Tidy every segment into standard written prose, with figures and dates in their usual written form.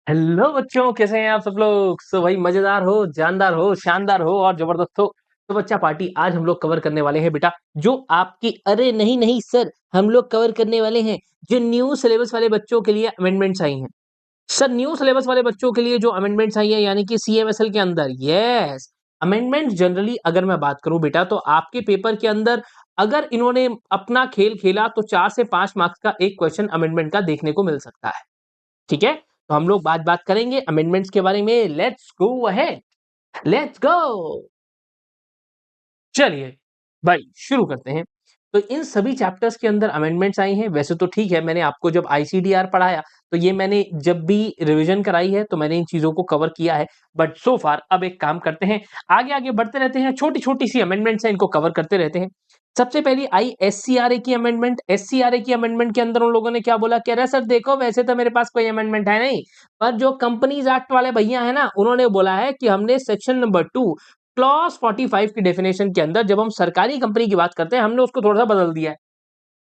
Hello बच्चों, कैसे हैं आप सब लोग। भाई मजेदार हो, जानदार हो, शानदार हो और जबरदस्त हो। तो बच्चा पार्टी आज हम लोग कवर करने वाले हैं बेटा, जो आपकी अरे नहीं नहीं सर, हम लोग कवर करने वाले हैं जो न्यू सिलेबस वाले बच्चों के लिए अमेंडमेंट्स आई हैं। सर न्यू सिलेबस वाले बच्चों के लिए जो अमेंडमेंट्स आई है, यानी कि सीएमएसएल के अंदर। यस, अमेंडमेंट जनरली अगर मैं बात करूं बेटा, तो आपके पेपर के अंदर अगर इन्होंने अपना खेल खेला तो 4 से 5 मार्क्स का एक क्वेश्चन अमेंडमेंट का देखने को मिल सकता है। ठीक है, तो हम लोग बात बात करेंगे अमेंडमेंट्स के बारे में। Let's go ahead, let's go. चलिए भाई शुरू करते हैं। तो इन सभी चैप्टर्स के अंदर अमेंडमेंट्स आई हैं। वैसे तो ठीक है, मैंने आपको जब आईसीडीआर पढ़ाया तो ये मैंने जब भी रिवीजन कराई है तो मैंने इन चीजों को कवर किया है। बट सो फार अब एक काम करते हैं, आगे आगे बढ़ते रहते हैं, छोटी छोटी सी अमेंडमेंट्स हैं, इनको कवर करते रहते हैं। सबसे पहली आई एससीआरए की अमेंडमेंट। एससीआरए की अमेंडमेंट के अंदर उन लोगों ने क्या बोला, कह रहा सर देखो वैसे तो मेरे पास कोई अमेंडमेंट है नहीं, पर जो कंपनीज एक्ट वाले भैया है ना, उन्होंने बोला है कि हमने सेक्शन नंबर 2 क्लॉज 45 की डेफिनेशन के अंदर जब हम सरकारी कंपनी की बात करते हैं, हमने उसको थोड़ा सा बदल दिया है।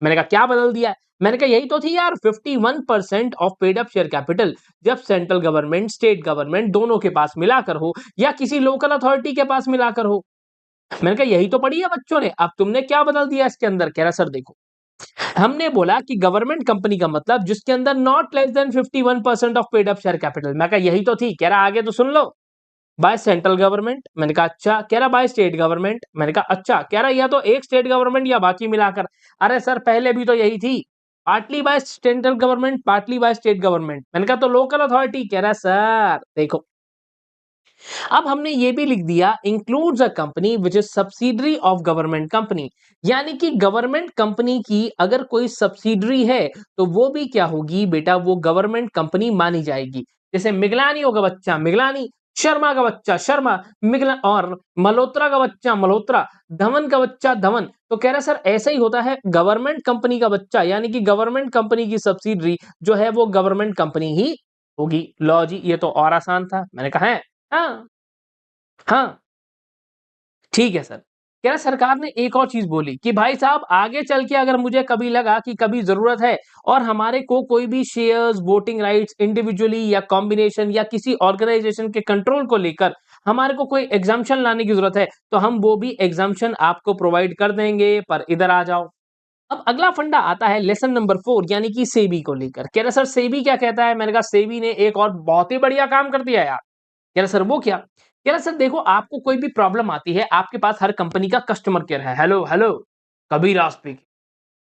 मैंने कहा क्या बदल दिया है? मैंने कहा यही तो थी यार, 51% of paid up share capital जब सेंट्रल गवर्नमेंट स्टेट गवर्नमेंट दोनों के पास मिलाकर हो या किसी लोकल अथॉरिटी के पास मिलाकर हो। मैंने कहा यही तो पढ़ी है बच्चों ने, अब तुमने क्या बदल दिया इसके अंदर? कह रहा सर देखो, हमने बोला कि गवर्नमेंट कंपनी का मतलब जिसके अंदर not less than 51% of paid up share capital. मैं कहा यही तो थी। कह रहा आगे तो सुन लो, बाय सेंट्रल गवर्नमेंट। मैंने कहा अच्छा। कह रहा बाय स्टेट गवर्नमेंट। मैंने कहा अच्छा। कह रहा या तो एक स्टेट गवर्नमेंट या बाकी मिलाकर। अरे सर पहले भी तो यही थी, partly by central government partly by state government. मैंने कहा तो लोकल अथॉरिटी। कह रहा सर देखो, अब हमने ये भी लिख दिया includes a company which is subsidiary of government company, यानी कि गवर्नमेंट कंपनी की अगर कोई सब्सिडरी है तो वो भी क्या होगी बेटा, वो गवर्नमेंट कंपनी मानी जाएगी। जैसे मिगलानियों का बच्चा मिगलानी, शर्मा का बच्चा शर्मा, मिगला और मल्होत्रा का बच्चा मल्होत्रा, धवन का बच्चा धवन। तो कह रहा सर ऐसा ही होता है, गवर्नमेंट कंपनी का बच्चा यानी कि गवर्नमेंट कंपनी की सब्सिडरी जो है वो गवर्नमेंट कंपनी ही होगी। लो जी, ये तो और आसान था। मैंने कहा है हाँ हाँ, ठीक है सर। कह रहा सरकार ने एक और चीज बोली कि भाई साहब आगे चल के अगर मुझे कभी लगा कि कभी जरूरत है और हमारे को कोई भी शेयर्स वोटिंग राइट्स इंडिविजुअली या कॉम्बिनेशन या किसी ऑर्गेनाइजेशन के कंट्रोल को लेकर हमारे को कोई एग्जाम्पशन लाने की जरूरत है, तो हम वो भी एग्जाम्पशन आपको प्रोवाइड कर देंगे। पर इधर आ जाओ, अब अगला फंडा आता है लेसन नंबर 4 यानी कि सेबी को लेकर। कह रहा सर सेबी क्या कहता है? मैंने कहा सेबी ने एक और बहुत ही बढ़िया काम कर दिया यार। कह रहा सर वो क्या? कह रहा सर देखो, आपको कोई भी प्रॉब्लम आती है, आपके पास हर कंपनी का कस्टमर केयर है। Hello hello, Kabir speaking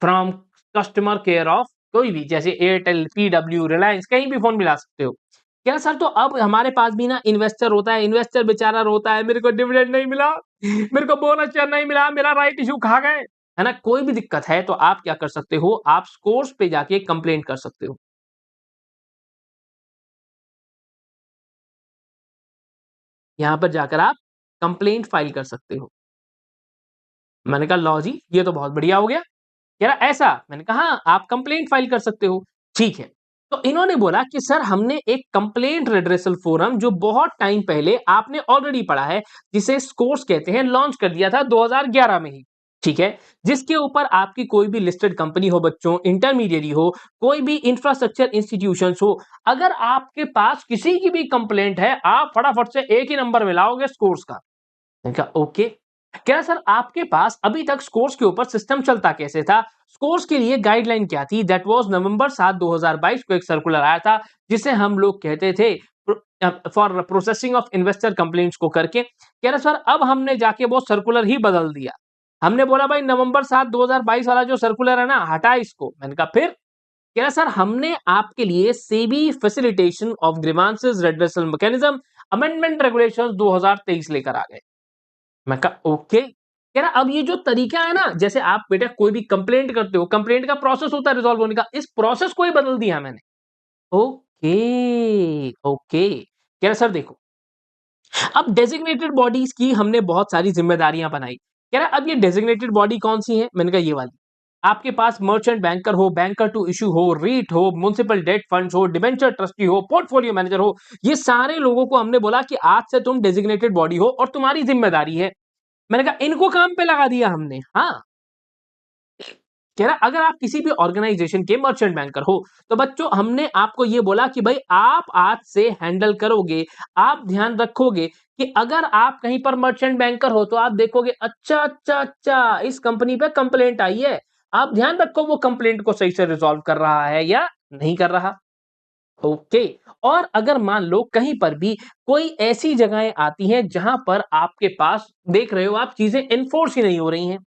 from customer care of कोई भी, जैसे एयरटेल, पीडब्ल्यू, रिलायंस, कहीं भी फोन मिला सकते हो। कह रहा सर तो अब हमारे पास भी ना इन्वेस्टर होता है, इन्वेस्टर बेचारा रोता है, मेरे को डिविडेंड नहीं मिला, मेरे को बोनस शेयर नहीं मिला, मेरा राइट इशू खा गए। है ना, कोई भी दिक्कत है तो आप क्या कर सकते हो, आप स्कोर्स पे जाके कंप्लेंट कर सकते हो। यहां पर जाकर आप कंप्लेंट फाइल कर सकते हो। मैंने कहा लो जी, ये तो बहुत बढ़िया हो गया। कह रहा ऐसा? मैंने कहा हाँ, आप कंप्लेंट फाइल कर सकते हो। ठीक है, तो इन्होंने बोला कि सर हमने एक कंप्लेंट रिड्रेसल फोरम जो बहुत टाइम पहले आपने ऑलरेडी पढ़ा है, जिसे स्कोर्स कहते हैं, लॉन्च कर दिया था 2011 में ही। ठीक है, जिसके ऊपर आपकी कोई भी लिस्टेड कंपनी हो बच्चों, इंटरमीडिएरी हो, कोई भी इंफ्रास्ट्रक्चर इंस्टीट्यूशंस हो, अगर आपके पास किसी की भी कंप्लेंट है, आप फटाफट से एक ही नंबर मिलाओगे स्कोर्स का। मैंने कहा ओके। कह रहा सर आपके पास अभी तक स्कोर्स के ऊपर सिस्टम चलता कैसे था? स्कोर्स के लिए गाइडलाइन क्या थी? दैट वाज नवंबर 7 2022 को एक सर्कुलर आया था, जिसे हम लोग कहते थे for processing of investor complaints को करके। कह रहा सर अब हमने जाके वो सर्कुलर ही बदल दिया। हमने बोला भाई नवंबर 7 2022 वाला जो सर्कुलर है ना, हटा इसको। मैंने कहा फिर? कह रहा सर हमने आपके लिए SEBI facilitation of grievances redressal mechanism amendment regulations 2023 लेकर आ गए। मैं कहा ओके। कह रहा अब ये जो तरीका है ना, जैसे आप बेटा कोई भी कंप्लेंट करते हो, कंप्लेंट का प्रोसेस होता है रिजॉल्व होने का, इस प्रोसेस को ही बदल दिया मैंने। Okay okay. कह रहा सर देखो, अब डेजिग्नेटेड बॉडीज की हमने बहुत सारी जिम्मेदारियां बनाई। कह रहा अब ये डेजिग्नेटेड बॉडी कौन सी है? मैंने कहा ये वाली। आपके पास मर्चेंट बैंकर हो, बैंकर टू इशू हो, रीट हो, म्युनिसिपल डेट फंड्स हो, डिबेंचर ट्रस्टी हो, पोर्टफोलियो मैनेजर हो, ये सारे लोगों को हमने बोला कि आज से तुम डेजिग्नेटेड बॉडी हो और तुम्हारी जिम्मेदारी है। मैंने कहा इनको काम पे लगा दिया हमने। हाँ, कह रहा अगर आप किसी भी ऑर्गेनाइजेशन के मर्चेंट बैंकर हो तो बच्चों हमने आपको ये बोला कि भाई आप आज से हैंडल करोगे, आप ध्यान रखोगे कि अगर आप कहीं पर मर्चेंट बैंकर हो तो आप देखोगे अच्छा अच्छा अच्छा इस कंपनी पे कंप्लेंट आई है, आप ध्यान रखो वो कंप्लेंट को सही से रिजॉल्व कर रहा है या नहीं कर रहा। ओके। और अगर मान लो कहीं पर भी कोई ऐसी जगहें आती हैं जहां पर आपके पास देख रहे हो आप चीजें एनफोर्स ही नहीं हो रही हैं,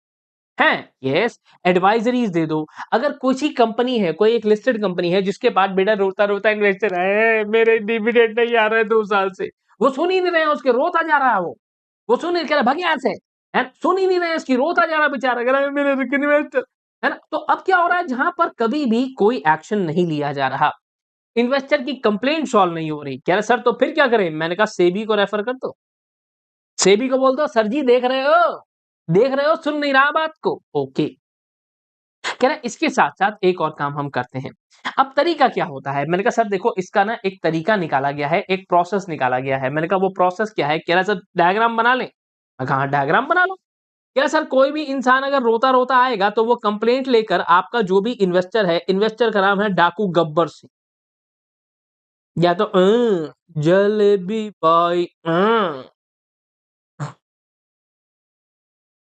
यस, एडवाइजरीज दे दो। अगर कुछ ही कंपनी है, कोई एक लिस्टेड कंपनी है जिसके पास बेटा रोता रोता इन्वेस्टर है, मेरे डिविडेंड नहीं आ रहे 2 साल से, वो सुन ही नहीं रहे हैं उसके, रोता जा रहा है वो सुन नहीं कह रहा भाग यहाँ से, है ना? सुन ही नहीं रहे हैं इसकी, रोता जा रहा है बेचारा, कह रहा है मेरे इन्वेस्टर, है ना? तो अब क्या हो रहा है जहां पर कभी भी कोई एक्शन नहीं लिया जा रहा, इन्वेस्टर की कंप्लेंट सॉल्व नहीं हो रही, कह रहे सर तो फिर क्या करें? मैंने कहा सेबी को रेफर कर दो, सेबी को बोल दो सर जी देख रहे हो सुन नहीं रहा बात को, ओके। कह रहा है इसके साथ-साथ एक और काम हम करते हैं। अब तरीका क्या होता है? मैंने कहा सर देखो इसका ना एक तरीका निकाला गया है, एक प्रोसेस निकाला गया है। मैंने कहा वो प्रोसेस क्या है? कह रहा सर डायग्राम बना लें? मैं कहा हाँ, डायग्राम बना लो। कह रहा सर कोई भी इंसान अगर रोता-रोता आएगा तो वो कंप्लेंट लेकर आपका जो भी इन्वेस्टर है, इन्वेस्टर का नाम है डाकू गब्बर सिंह या तो जलेबी भाई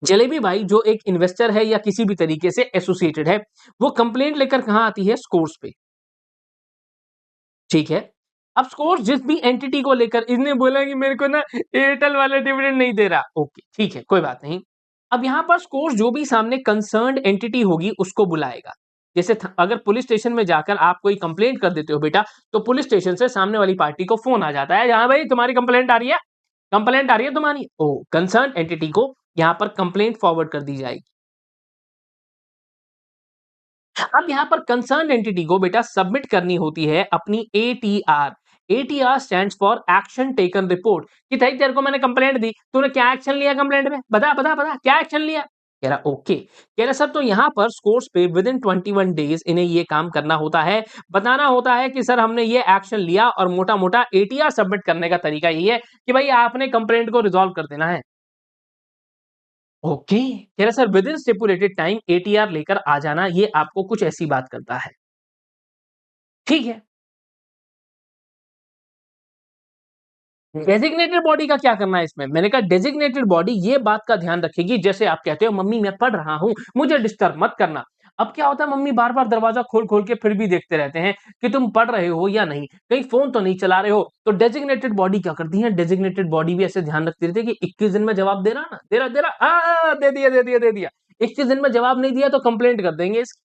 जलेबी भाई जो एक इन्वेस्टर है या किसी भी तरीके से एसोसिएटेड है, वो कंप्लेंट लेकर कहाँ आती है? स्कोर्स पे। ठीक है। अब स्कोर्स जिस भी एंटिटी को लेकर इसने बोला कि मेरे को ना एयरटेल वाला डिविडेंड नहीं दे रहा। ओके, ठीक है, कोई बात नहीं। अब यहाँ पर स्कोर्स जो भी सामने कंसर्न्ड एंटिटी होगी उसको बुलाएगा। जैसे अगर पुलिस स्टेशन में जाकर आप कोई कंप्लेंट कर देते हो बेटा, तो पुलिस स्टेशन से सामने वाली पार्टी को फोन आ जाता है, हाँ भाई तुम्हारी कंप्लेंट आ रही है, कंप्लेंट आ रही है तुम्हारी। ओ कंसर्न्ड एंटिटी को यहाँ पर कंप्लेंट फॉरवर्ड कर दी जाएगी। अब यहाँ पर कंसर्न एंटिटी को बेटा सबमिट करनी होती है अपनी ATR. ATR stands for action taken report कि भाई तेरे को मैंने कंप्लेंट दी, तूने क्या एक्शन लिया कंप्लेंट में? बता बता बता क्या एक्शन लिया? कह रहा ओके, कह रहा सर तो यहाँ पर स्कोर्स पे विद इन 21 डेज इन्हें ये काम करना होता है, बताना होता है कि सर हमने ये एक्शन लिया और मोटा मोटा एटीआर सबमिट करने का तरीका यही है कि भाई आपने कंप्लेंट को रिजॉल्व कर देना है। ओके, कह रहा sir with in stipulated time ATR लेकर आ जाना, ये आपको कुछ ऐसी बात करता है। ठीक है। डेजिग्नेटेड बॉडी का क्या करना है इसमें? मैंने कहा डेजिग्नेटेड बॉडी ये बात का ध्यान रखेगी जैसे आप कहते हो मम्मी मैं पढ़ रहा हूँ, मुझे डिस्टर्ब मत करना। अब क्या होता है मम्मी बार-बार दरवाजा खोल-खोल के फिर भी देखते रहते हैं कि तुम पढ़ रहे हो या नहीं, कहीं फ़ोन तो नहीं चला रहे हो। तो डेजिग्नेटेड बॉडी क्या करती है? डेजिग्नेटेड बॉडी भी ऐसे ध्यान रखती रहती है कि 21 दिन में जवाब दे रहा ना? दे रहा दे दिया। 21 दिन में जवाब नहीं दिया तो कंप्लेंट कर देंगे इसकी।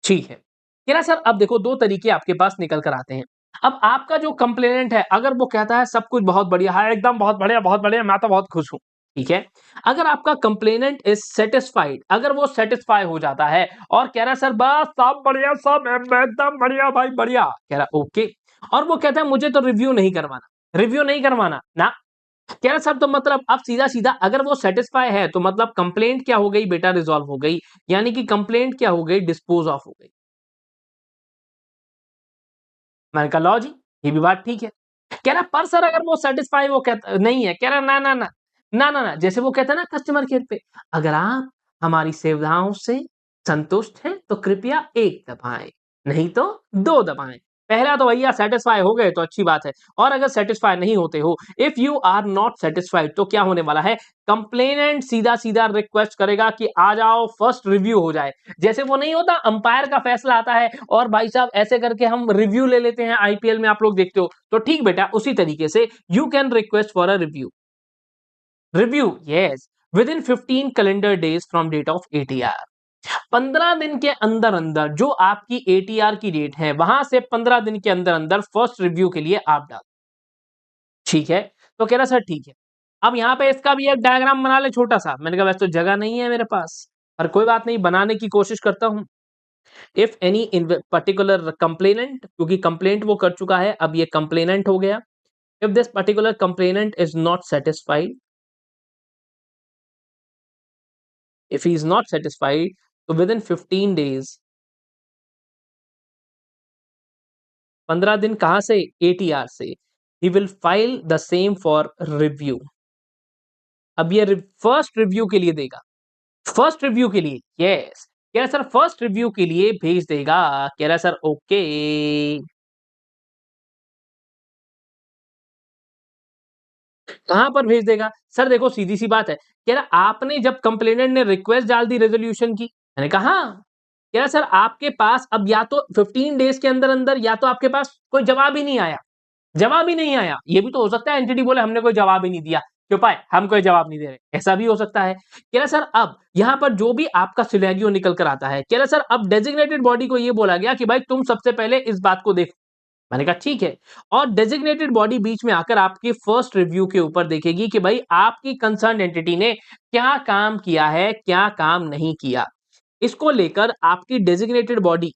ठीक है। कह रहा सर अब देखो 2 तरीके आपके पास निकल कर आते हैं। अब आपका जो कंप्लेनेंट है अगर वो कहता है सब कुछ बहुत बढ़िया है, एकदम बहुत बढ़िया, मैं तो बहुत खुश हूँ। ठीक है? अगर आपका कंप्लेनेंट इज़ सैटिस्फाइड, अगर वो सैटिस्फाई हो जाता है और कह रहा है सर बस सब बढ़िया सब एकदम बढ़िया भाई बढ़िया। कह रहा ओके और वो कहता है मुझे तो रिव्यू नहीं करवाना ना। कह रहा सर तो मतलब अब सीधा-सीधा अगर वो सैटिस्फाई है तो मतलब कंप्लेंट क्या हो गई बेटा रिज़ॉल्व हो गई। यानी कि कंप्लेंट क्या हो गई डिस्पोज़ ऑफ हो गई। मैंने कहा लो जी, ये भी बात ठीक है। कह रहा पर सर अगर वो सैटिस्फाई वो कहता नहीं है, कह रहा ना, जैसे वो कहता है ना कस्टमर केयर पे, अगर आप हमारी सुविधाओं से संतुष्ट हैं तो कृपया 1 दबाएँ, नहीं तो 2 दबाएँ। पहला तो भैया सैटिस्फाई हो गए तो अच्छी बात है और अगर सैटिस्फाई नहीं होते हो, if you are not satisfied तो क्या होने वाला है, कंप्लेनेंट सीधा-सीधा रिक्वेस्ट करेगा कि आ जाओ फर्स्ट रिव्यू हो जाए। जैसे वो नहीं होता अंपायर का फैसला आता है और भाई साहब ऐसे करके हम रिव्यू ले लेते हैं आईपीएल में आप लोग देखते हो। तो ठीक बेटा उसी तरीके से you can request for a review. Review yes within 15 calendar days from date of ATR. 15 दिन के अंदर-अंदर जो आपकी एटीआर की डेट है वहां से 15 दिन के अंदर-अंदर फर्स्ट रिव्यू के लिए आप डाल। ठीक है? तो कह रहा सर ठीक है। अब यहाँ पे इसका भी एक डायग्राम बना ले छोटा-सा। मैंने कहा वैसे तो जगह नहीं है मेरे पास, पर कोई बात नहीं बनाने की कोशिश करता हूँ। If any in particular complainant क्योंकि कंप्लेंट वो कर चुका है अब ये कंप्लेनेंट हो गया if this particular complainant is not satisfied if he is not satisfied तो विद इन 15 डेज 15 दिन कहां से एटीआर से he will file the same for review. अब ये फर्स्ट रिव्यू के लिए देगा फर्स्ट रिव्यू के लिए यस कह रहा सर फर्स्ट रिव्यू के लिए भेज देगा। कह रहा सर ओके। कहाँ पर भेज देगा? सर देखो सीधी सी बात है। कह रहा आपने जब कंप्लेनेंट ने रिक्वेस्ट डाल दी रेज़ोल्यूशन की। मैंने कहा हाँ। कह रहा सर आपके पास अब या तो 15 डेज़ के अंदर-अंदर या तो आपके पास कोई जवाब ही नहीं आया। जवाब ही नहीं आया। ये भी तो हो सकता है एंटिटी बोले हमने कोई जवाब ही नहीं दिया। चुप आए, हम कोई जवाब नहीं दे रहे। ऐसा भी हो सकता है। कह रहा सर अब यहाँ पर जो भी आपका सिनेरियो निकल कर आता है, कह रहा सर अब डेज़िग्नेटेड बॉडी को ये बोला गया कि भाई तुम सबसे पहले इस बात को देखो। मैंने कहा ठीक है। और डेज़िग्नेटेड बॉडी बीच में आकर आपकी फर्स्ट रिव्यू के ऊपर देखेगी कि भाई आपकी कंसर्न्ड एंटिटी ने क्या काम किया है, क्या काम नहीं किया। इसको लेकर आपकी डेज़िग्नेटेड बॉडी,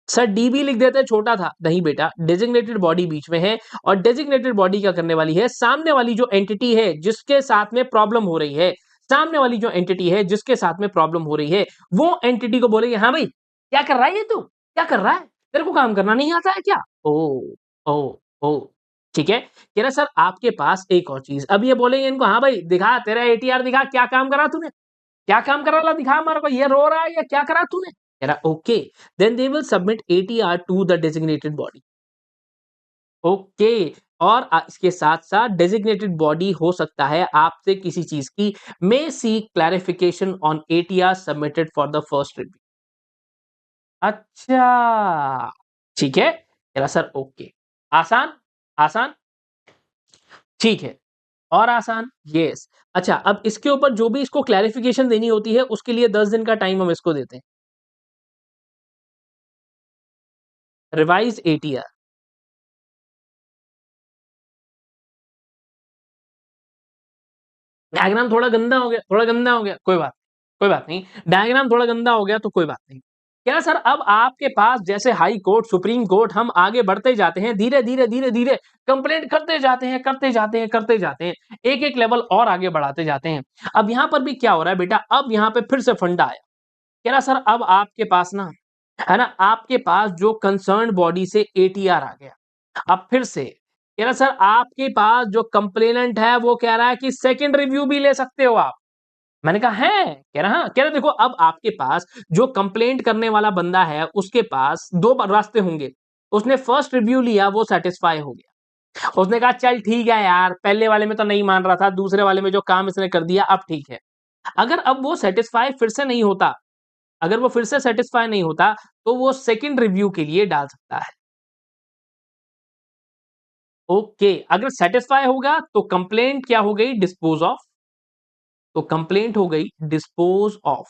सर डीबी लिख देते छोटा था, नहीं बेटा डेज़िग्नेटेड बॉडी बीच में है और डेज़िग्नेटेड बॉडी क्या करने वाली है, सामने वाली जो एंटिटी है जिसके साथ में प्रॉब्लम हो रही है, सामने वाली जो एंटिटी है जिसके साथ में प्रॉब्लम हो रही है, वो एंटिटी को बोलेगी हाँ भाई, क्या कर रहा है ये तू? क्या कर रहा है? तेरे को काम करना नहीं आता है क्या? ओह! ओह! ओह! ठीक है। कह रहा सर आपके पास एक और चीज़, अब ये बोलेंगे इनको हाँ भाई दिखा तेरा एटीआर दिखा क्या काम करा तूने? क्या काम करा ला दिखा मेरे को, ये रो रहा है या क्या करा तूने? कह रहा okay, then they will submit ATR to the designated body. Okay. और इसके साथ-साथ डेजिग्नेटेड बॉडी हो सकता है आपसे किसी चीज़ की may seek clarification on ATR submitted for the first review. अच्छा, ठीक है। कह रहा सर ओके। आसान? आसान? ठीक है। और आसान? यस। अच्छा अब इसके ऊपर जो भी इसको क्लैरिफिकेशन देनी होती है उसके लिए 10 दिन का टाइम हम इसको देते हैं। Revise ATR. डायग्राम थोड़ा गंदा हो गया, थोड़ा गंदा हो गया, कोई बात नहीं। डायग्राम थोड़ा गंदा हो गया तो कोई बात नहीं। क्या सर अब आपके पास जैसे हाई कोर्ट, सुप्रीम कोर्ट हम आगे बढ़ते जाते हैं, धीरे-धीरे, धीरे-धीरे कंप्लेंट करते जाते हैं, करते जाते हैं, करते जाते हैं। एक-एक लेवल और आगे बढ़ाते जाते हैं। अब यहाँ पर भी क्या हो रहा है बेटा, अब यहाँ पे फिर से फंडा आया। कह रहा सर अब आपके पास ना, है ना, आपके पास जो कंसर्न्ड बॉडी से एटीआर आ गया। अब फिर से कह रहा सर आपके पास जो कंप्लेनेंट है वो कह रहा है कि सेकंड रिव्यू भी ले सकते हो आप। मैंने कहा है? कह रहा हाँ, कह रहा देखो अब आपके पास जो कंप्लेंट करने वाला बंदा है उसके पास 2 रास्ते होंगे। उसने फर्स्ट रिव्यू लिया वो सैटिस्फाई हो गया। उसने कहा चल ठीक है यार, पहले वाले में तो नहीं मान रहा था, दूसरे वाले में जो काम इसने कर दिया अब ठीक है। अगर अब वो सैटिस्फाई फिर से नहीं होता, अगर वो फिर से सैटिस्फाई नहीं होता, तो वो सेकंड रिव्यू के लिए डाल सकता है। ओके, अगर सैटिस्फाई होगा तो कंप्लेंट क्या हो गई? Dispose of. तो कंप्लेंट हो गई डिस्पोज ऑफ।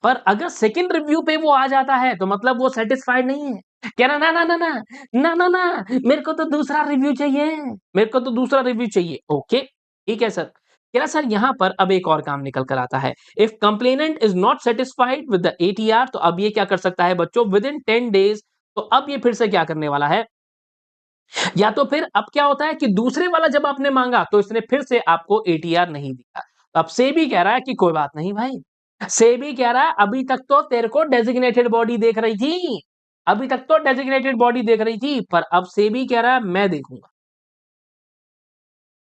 पर अगर सेकंड रिव्यू पे वो आ जाता है तो मतलब वो सैटिस्फाइड नहीं है। कह रहा ना ना ना ना ना ना ना मेरे को तो दूसरा रिव्यू चाहिए, मेरे को तो दूसरा रिव्यू चाहिए। ओके, ठीक है सर। कह रहा सर यहाँ पर अब एक और काम निकल कर आता है। If complainant is not satisfied with the ATR तो अब ये क्या कर सकता है बच्चों, विद इन 10 डेज। तो अब ये फिर से क्या करने वाला है, या तो फिर अब क्या होता है कि दूसरे वाला जब आपने मांगा तो इसने फिर से आपको एटीआर नहीं दिया। अब सेबी कह रहा है कि कोई बात नहीं भाई, सेबी कह रहा है अभी तक तो तेरे को डेजिग्नेटेड बॉडी देख रही थी, अभी तक तो डेजिग्नेटेड बॉडी देख रही थी, पर अब सेबी कह रहा है मैं देखूंगा।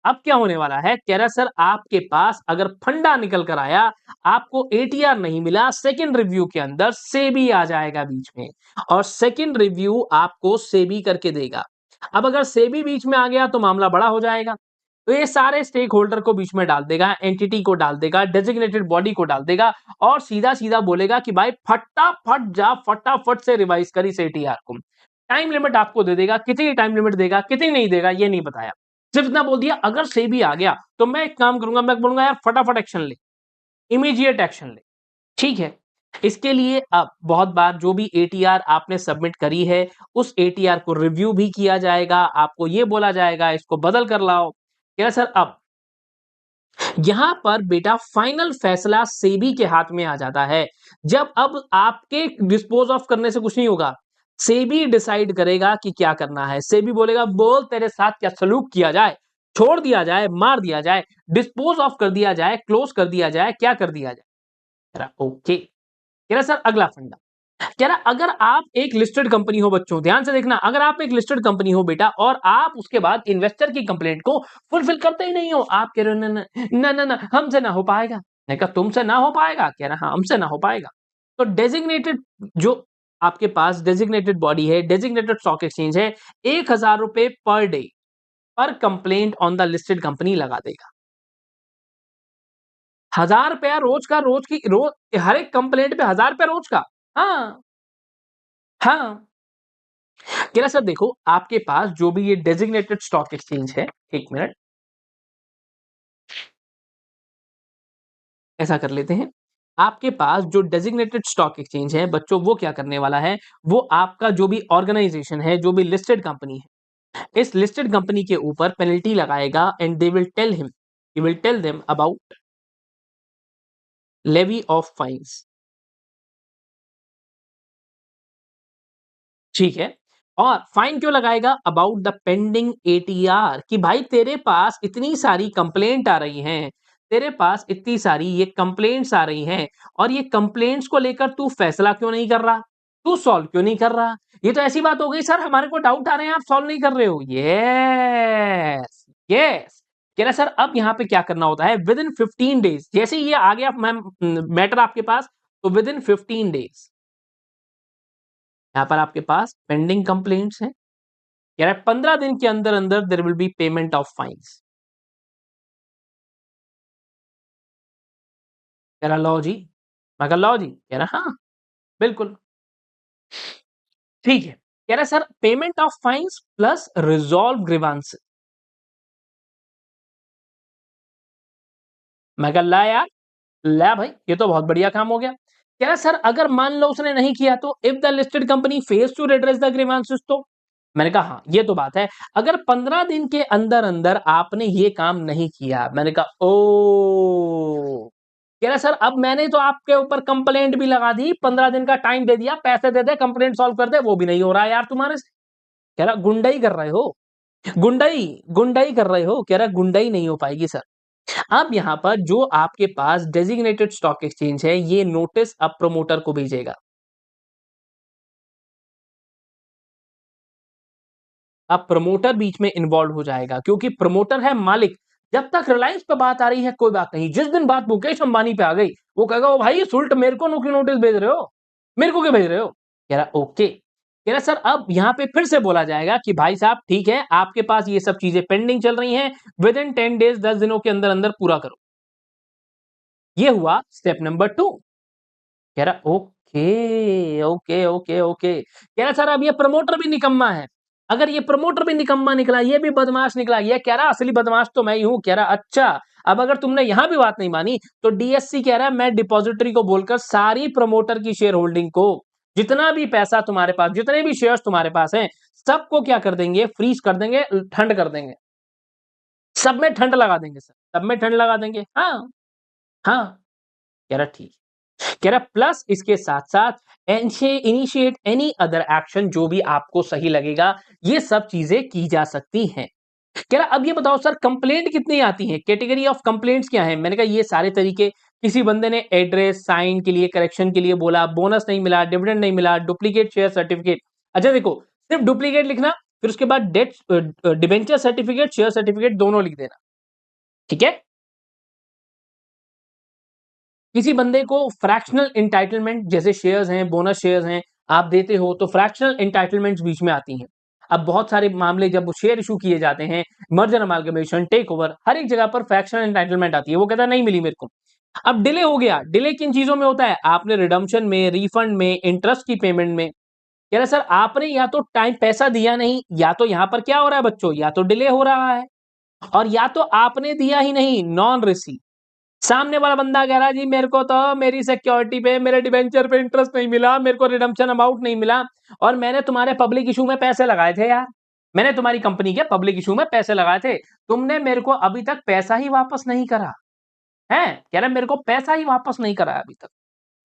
अब क्या होने वाला है, कह रहा सर आपके पास अगर फंडा निकल कर आया, आपको एटीआर नहीं मिला, सेकंड रिव्यू के अंदर सेबी आ जाएगा बीच में और सेकंड रिव्यू आपको सेबी करके देगा। अब अगर सेबी बीच में आ गया तो मामला बड़ा हो जाएगा। तो ये सारे स्टेक होल्डर को बीच में डाल देगा, एंटिटी को डाल देगा, डेजिग्नेटेड बॉडी को डाल देगा और सीधा-सीधा बोलेगा कि भाई फटाफट जा, फटाफट से रिवाइज कर इस एटीआर को। टाइम लिमिट आपको दे देगा, कितनी टाइम लिमिट देगा, कितनी नहीं देगा ये नहीं बताया। सिर्फ इतना बोल दिया अगर सेबी आ गया तो मैं एक काम करूंगा, मैं बोलूंगा यार फटाफट एक्शन ले, इमीडिएट एक्शन ले। ठीक है। इसके लिए अब बहुत बार जो भी एटीआर आपने सबमिट करी है उस एटीआर को रिव्यू भी किया जाएगा, आपको ये बोला जाएगा इसको बदल कर लाओ। क्या सर अब यहां पर बेटा फाइनल फैसला सेबी के हाथ में आ जाता है। जब अब आपके डिस्पोज ऑफ करने से कुछ नहीं होगा, सेबी डिसाइड करेगा कि क्या करना है। सेबी बोलेगा बोल तेरे साथ क्या सलूक किया जाए, छोड़ दिया जाए, मार दिया जाए, डिस्पोज ऑफ कर दिया जाए, क्लोज कर दिया जाए, क्या कर दिया जाए। कह रहा ओके। कह रहा सर अगला फंडा, कह रहा अगर आप एक लिस्टेड कंपनी हो बच्चों, ध्यान से देखना, अगर आप एक लिस्टेड कंपनी हो बेटा और आप उसके बाद इन्वेस्टर की कंप्लेंट को फुलफिल करते ही नहीं हो, आप कह रहे हो ना ना ना ना ना हमसे ना हो पाएगा। मैंने कहा तुमसे ना हो पाएगा, कह रहा हाँ हमसे ना हो पाएगा। तो डेजिग्नेटेड जो आपके पास डेजिग्नेटेड बॉडी है, डेजिग्नेटेड स्टॉक एक्सचेंज है, 1,000 रुपए पर डे पर complaint on the listed company लगा देगा। 1,000 रुपया रोज का, रोज की रोज हर एक कंप्लेंट पे 1,000 रुपया रोज का। हाँ, हाँ। कह रहा सर देखो, आपके पास जो भी ये डेजिग्नेटेड स्टॉक एक्सचेंज है, 1 मिनट ऐसा कर लेते हैं। आपके पास जो डेजिग्नेटेड स्टॉक एक्सचेंज है बच्चों, वो क्या करने वाला है, वो आपका जो भी ऑर्गेनाइजेशन है, जो भी लिस्टेड कंपनी है, इस लिस्टेड कंपनी के ऊपर पेनल्टी लगाएगा and they will tell him, he will tell them about levy of fines. ठीक है। और फाइन क्यों लगाएगा, अबाउट द पेंडिंग एटीआर, कि भाई तेरे पास इतनी सारी कंप्लेंट आ रही हैं, तेरे पास इतनी सारी ये कंप्लेंट्स आ रही हैं, और ये कंप्लेंट्स को लेकर तू फैसला क्यों नहीं कर रहा, तू सॉल्व क्यों नहीं कर रहा। ये तो ऐसी बात हो गई सर, हमारे को डाउट आ रहे हैं, आप सॉल्व नहीं कर रहे हो। Yes, yes. कह रहा सर अब यहाँ पे क्या करना होता है, विद इन 15 डेज, जैसे ही ये आ गया मैम मैटर आपके पास, तो विद इन 15 डेज यहाँ पर आपके पास पेंडिंग कंप्लेंट्स हैं, कह रहा है 15 दिन के अंदर अंदर there will be payment of fines. कह रहा लो जी, मैं कहा लो जी, कह रहा हाँ बिल्कुल ठीक है। कह रहा sir payment of fines plus resolve grievance. मैं कहा ला यार, ला भाई, ये तो बहुत बढ़िया काम हो गया। कह रहा सर अगर मान लो उसने नहीं किया तो, if the listed company fails to redress the grievances, तो मैंने कहा हाँ ये तो बात है, अगर 15 दिन के अंदर अंदर आपने ये काम नहीं किया, मैंने कहा ओ, कह रहा सर अब मैंने तो आपके ऊपर कंप्लेंट भी लगा दी, 15 दिन का टाइम दे दिया, पैसे दे दे, कंप्लेंट सॉल्व कर दे, वो भी नहीं हो रहा है यार तुम्हारे से। कह रहा गुंडाई कर रहे हो, गुंडाई, गुंडाई कर रहे हो। कह रहा गुंडाई नहीं हो पाएगी सर। अब यहाँ पर जो आपके पास डेजिग्नेटेड स्टॉक एक्सचेंज है, ये नोटिस अब प्रमोटर को भेजेगा। अब प्रमोटर बीच में इन्वॉल्व हो जाएगा, क्योंकि प्रमोटर है मालिक। जब तक रिलायंस पे बात आ रही है कोई बात नहीं, जिस दिन बात मुकेश अंबानी पे आ गई, वो कहेगा ओ भाई इस उल्ट मेरे को क्यों नोटिस भेज रहे हो, मेरे को क्यों भेज रहे हो। कह रहा ओके, कह रहा सर अब यहाँ पे फिर से बोला जाएगा कि भाई साहब ठीक है, आपके पास ये सब चीजें पेंडिंग चल रही हैं, विद इन 10 डेज, 10 दिनों के अंदर अंदर पूरा करो। ये हुआ स्टेप नंबर 2। कह रहा ओके ओके ओके ओके। कह रहा सर अब ये प्रमोटर भी निकम्मा है, अगर ये प्रमोटर भी निकम्मा निकला, ये भी बदमाश निकला, ये कह रहा असली बदमाश तो मैं ही हूं। कह रहा अच्छा, अब अगर तुमने यहां भी बात नहीं मानी, तो डीएससी कह रहा है मैं डिपॉजिटरी को बोलकर सारी प्रमोटर की शेयर होल्डिंग को, जितना भी पैसा तुम्हारे पास, जितने भी शेयर्स तुम्हारे पास हैं, सबको क्या कर देंगे, फ्रीज कर देंगे, ठंड कर देंगे, सब में ठंड लगा देंगे सर, सब में ठंड लगा देंगे। हाँ, हाँ। कह रहा ठीक, कह रहा प्लस इसके साथ-साथ इनिशिएट एनी अदर एक्शन, जो भी आपको सही लगेगा, ये सब चीजें की जा सकती हैं। कह रहा अब ये बताओ सर कंप्लेंट कितनी आती है, कैटेगरी ऑफ कंप्लेंट्स क्या है। मैंने कहा ये सारे तरीके, किसी बंदे ने एड्रेस साइन के लिए, करेक्शन के लिए बोला, बोनस नहीं मिला, डिविडेंड नहीं मिला, डुप्लीकेट शेयर सर्टिफिकेट। अच्छा देखो, सिर्फ डुप्लीकेट लिखना, फिर उसके बाद date, debenture certificate, share certificate दोनों लिख देना, ठीक है। किसी बंदे को फ्रैक्शनल एंटाइटलमेंट, जैसे शेयर्स हैं, बोनस शेयर्स हैं, आप देते हो तो फ्रैक्शनल एंटाइटलमेंट्स बीच में आती हैं। अब बहुत सारे मामले जब शेयर इशू किए जाते हैं, मर्जर अमालगमेशन, टेक ओवर, हर एक जगह पर फ्रैक्शनल एंटाइटलमेंट आती है, वो कहता है नहीं मिली मेरे को। अब डिले हो गया, डिले किन चीजों में होता है, आपने रिडम्पशन में, रिफंड में, इंटरेस्ट की पेमेंट में। कह रहा सर आपने या तो टाइम पैसा दिया नहीं, या तो यहां पर क्या हो रहा है बच्चों, या तो डिले हो रहा है, और या तो आपने दिया ही नहीं, नॉन रिसीव। सामने वाला बंदा कह रहा है जी मेरे को तो मेरी सिक्योरिटी पे, मेरे डिबेंचर पे इंटरेस्ट नहीं मिला, मेरे को रिडम्पशन अमाउंट नहीं मिला, और मैंने तुम्हारे पब्लिक इशू में पैसे लगाए थे यार, मैंने तुम्हारी कंपनी के पब्लिक इशू में पैसे लगाए थे, तुमने मेरे को अभी तक पैसा ही वापस नहीं करा है। कह रहा मेरे को पैसा ही वापस नहीं करा है अभी तक।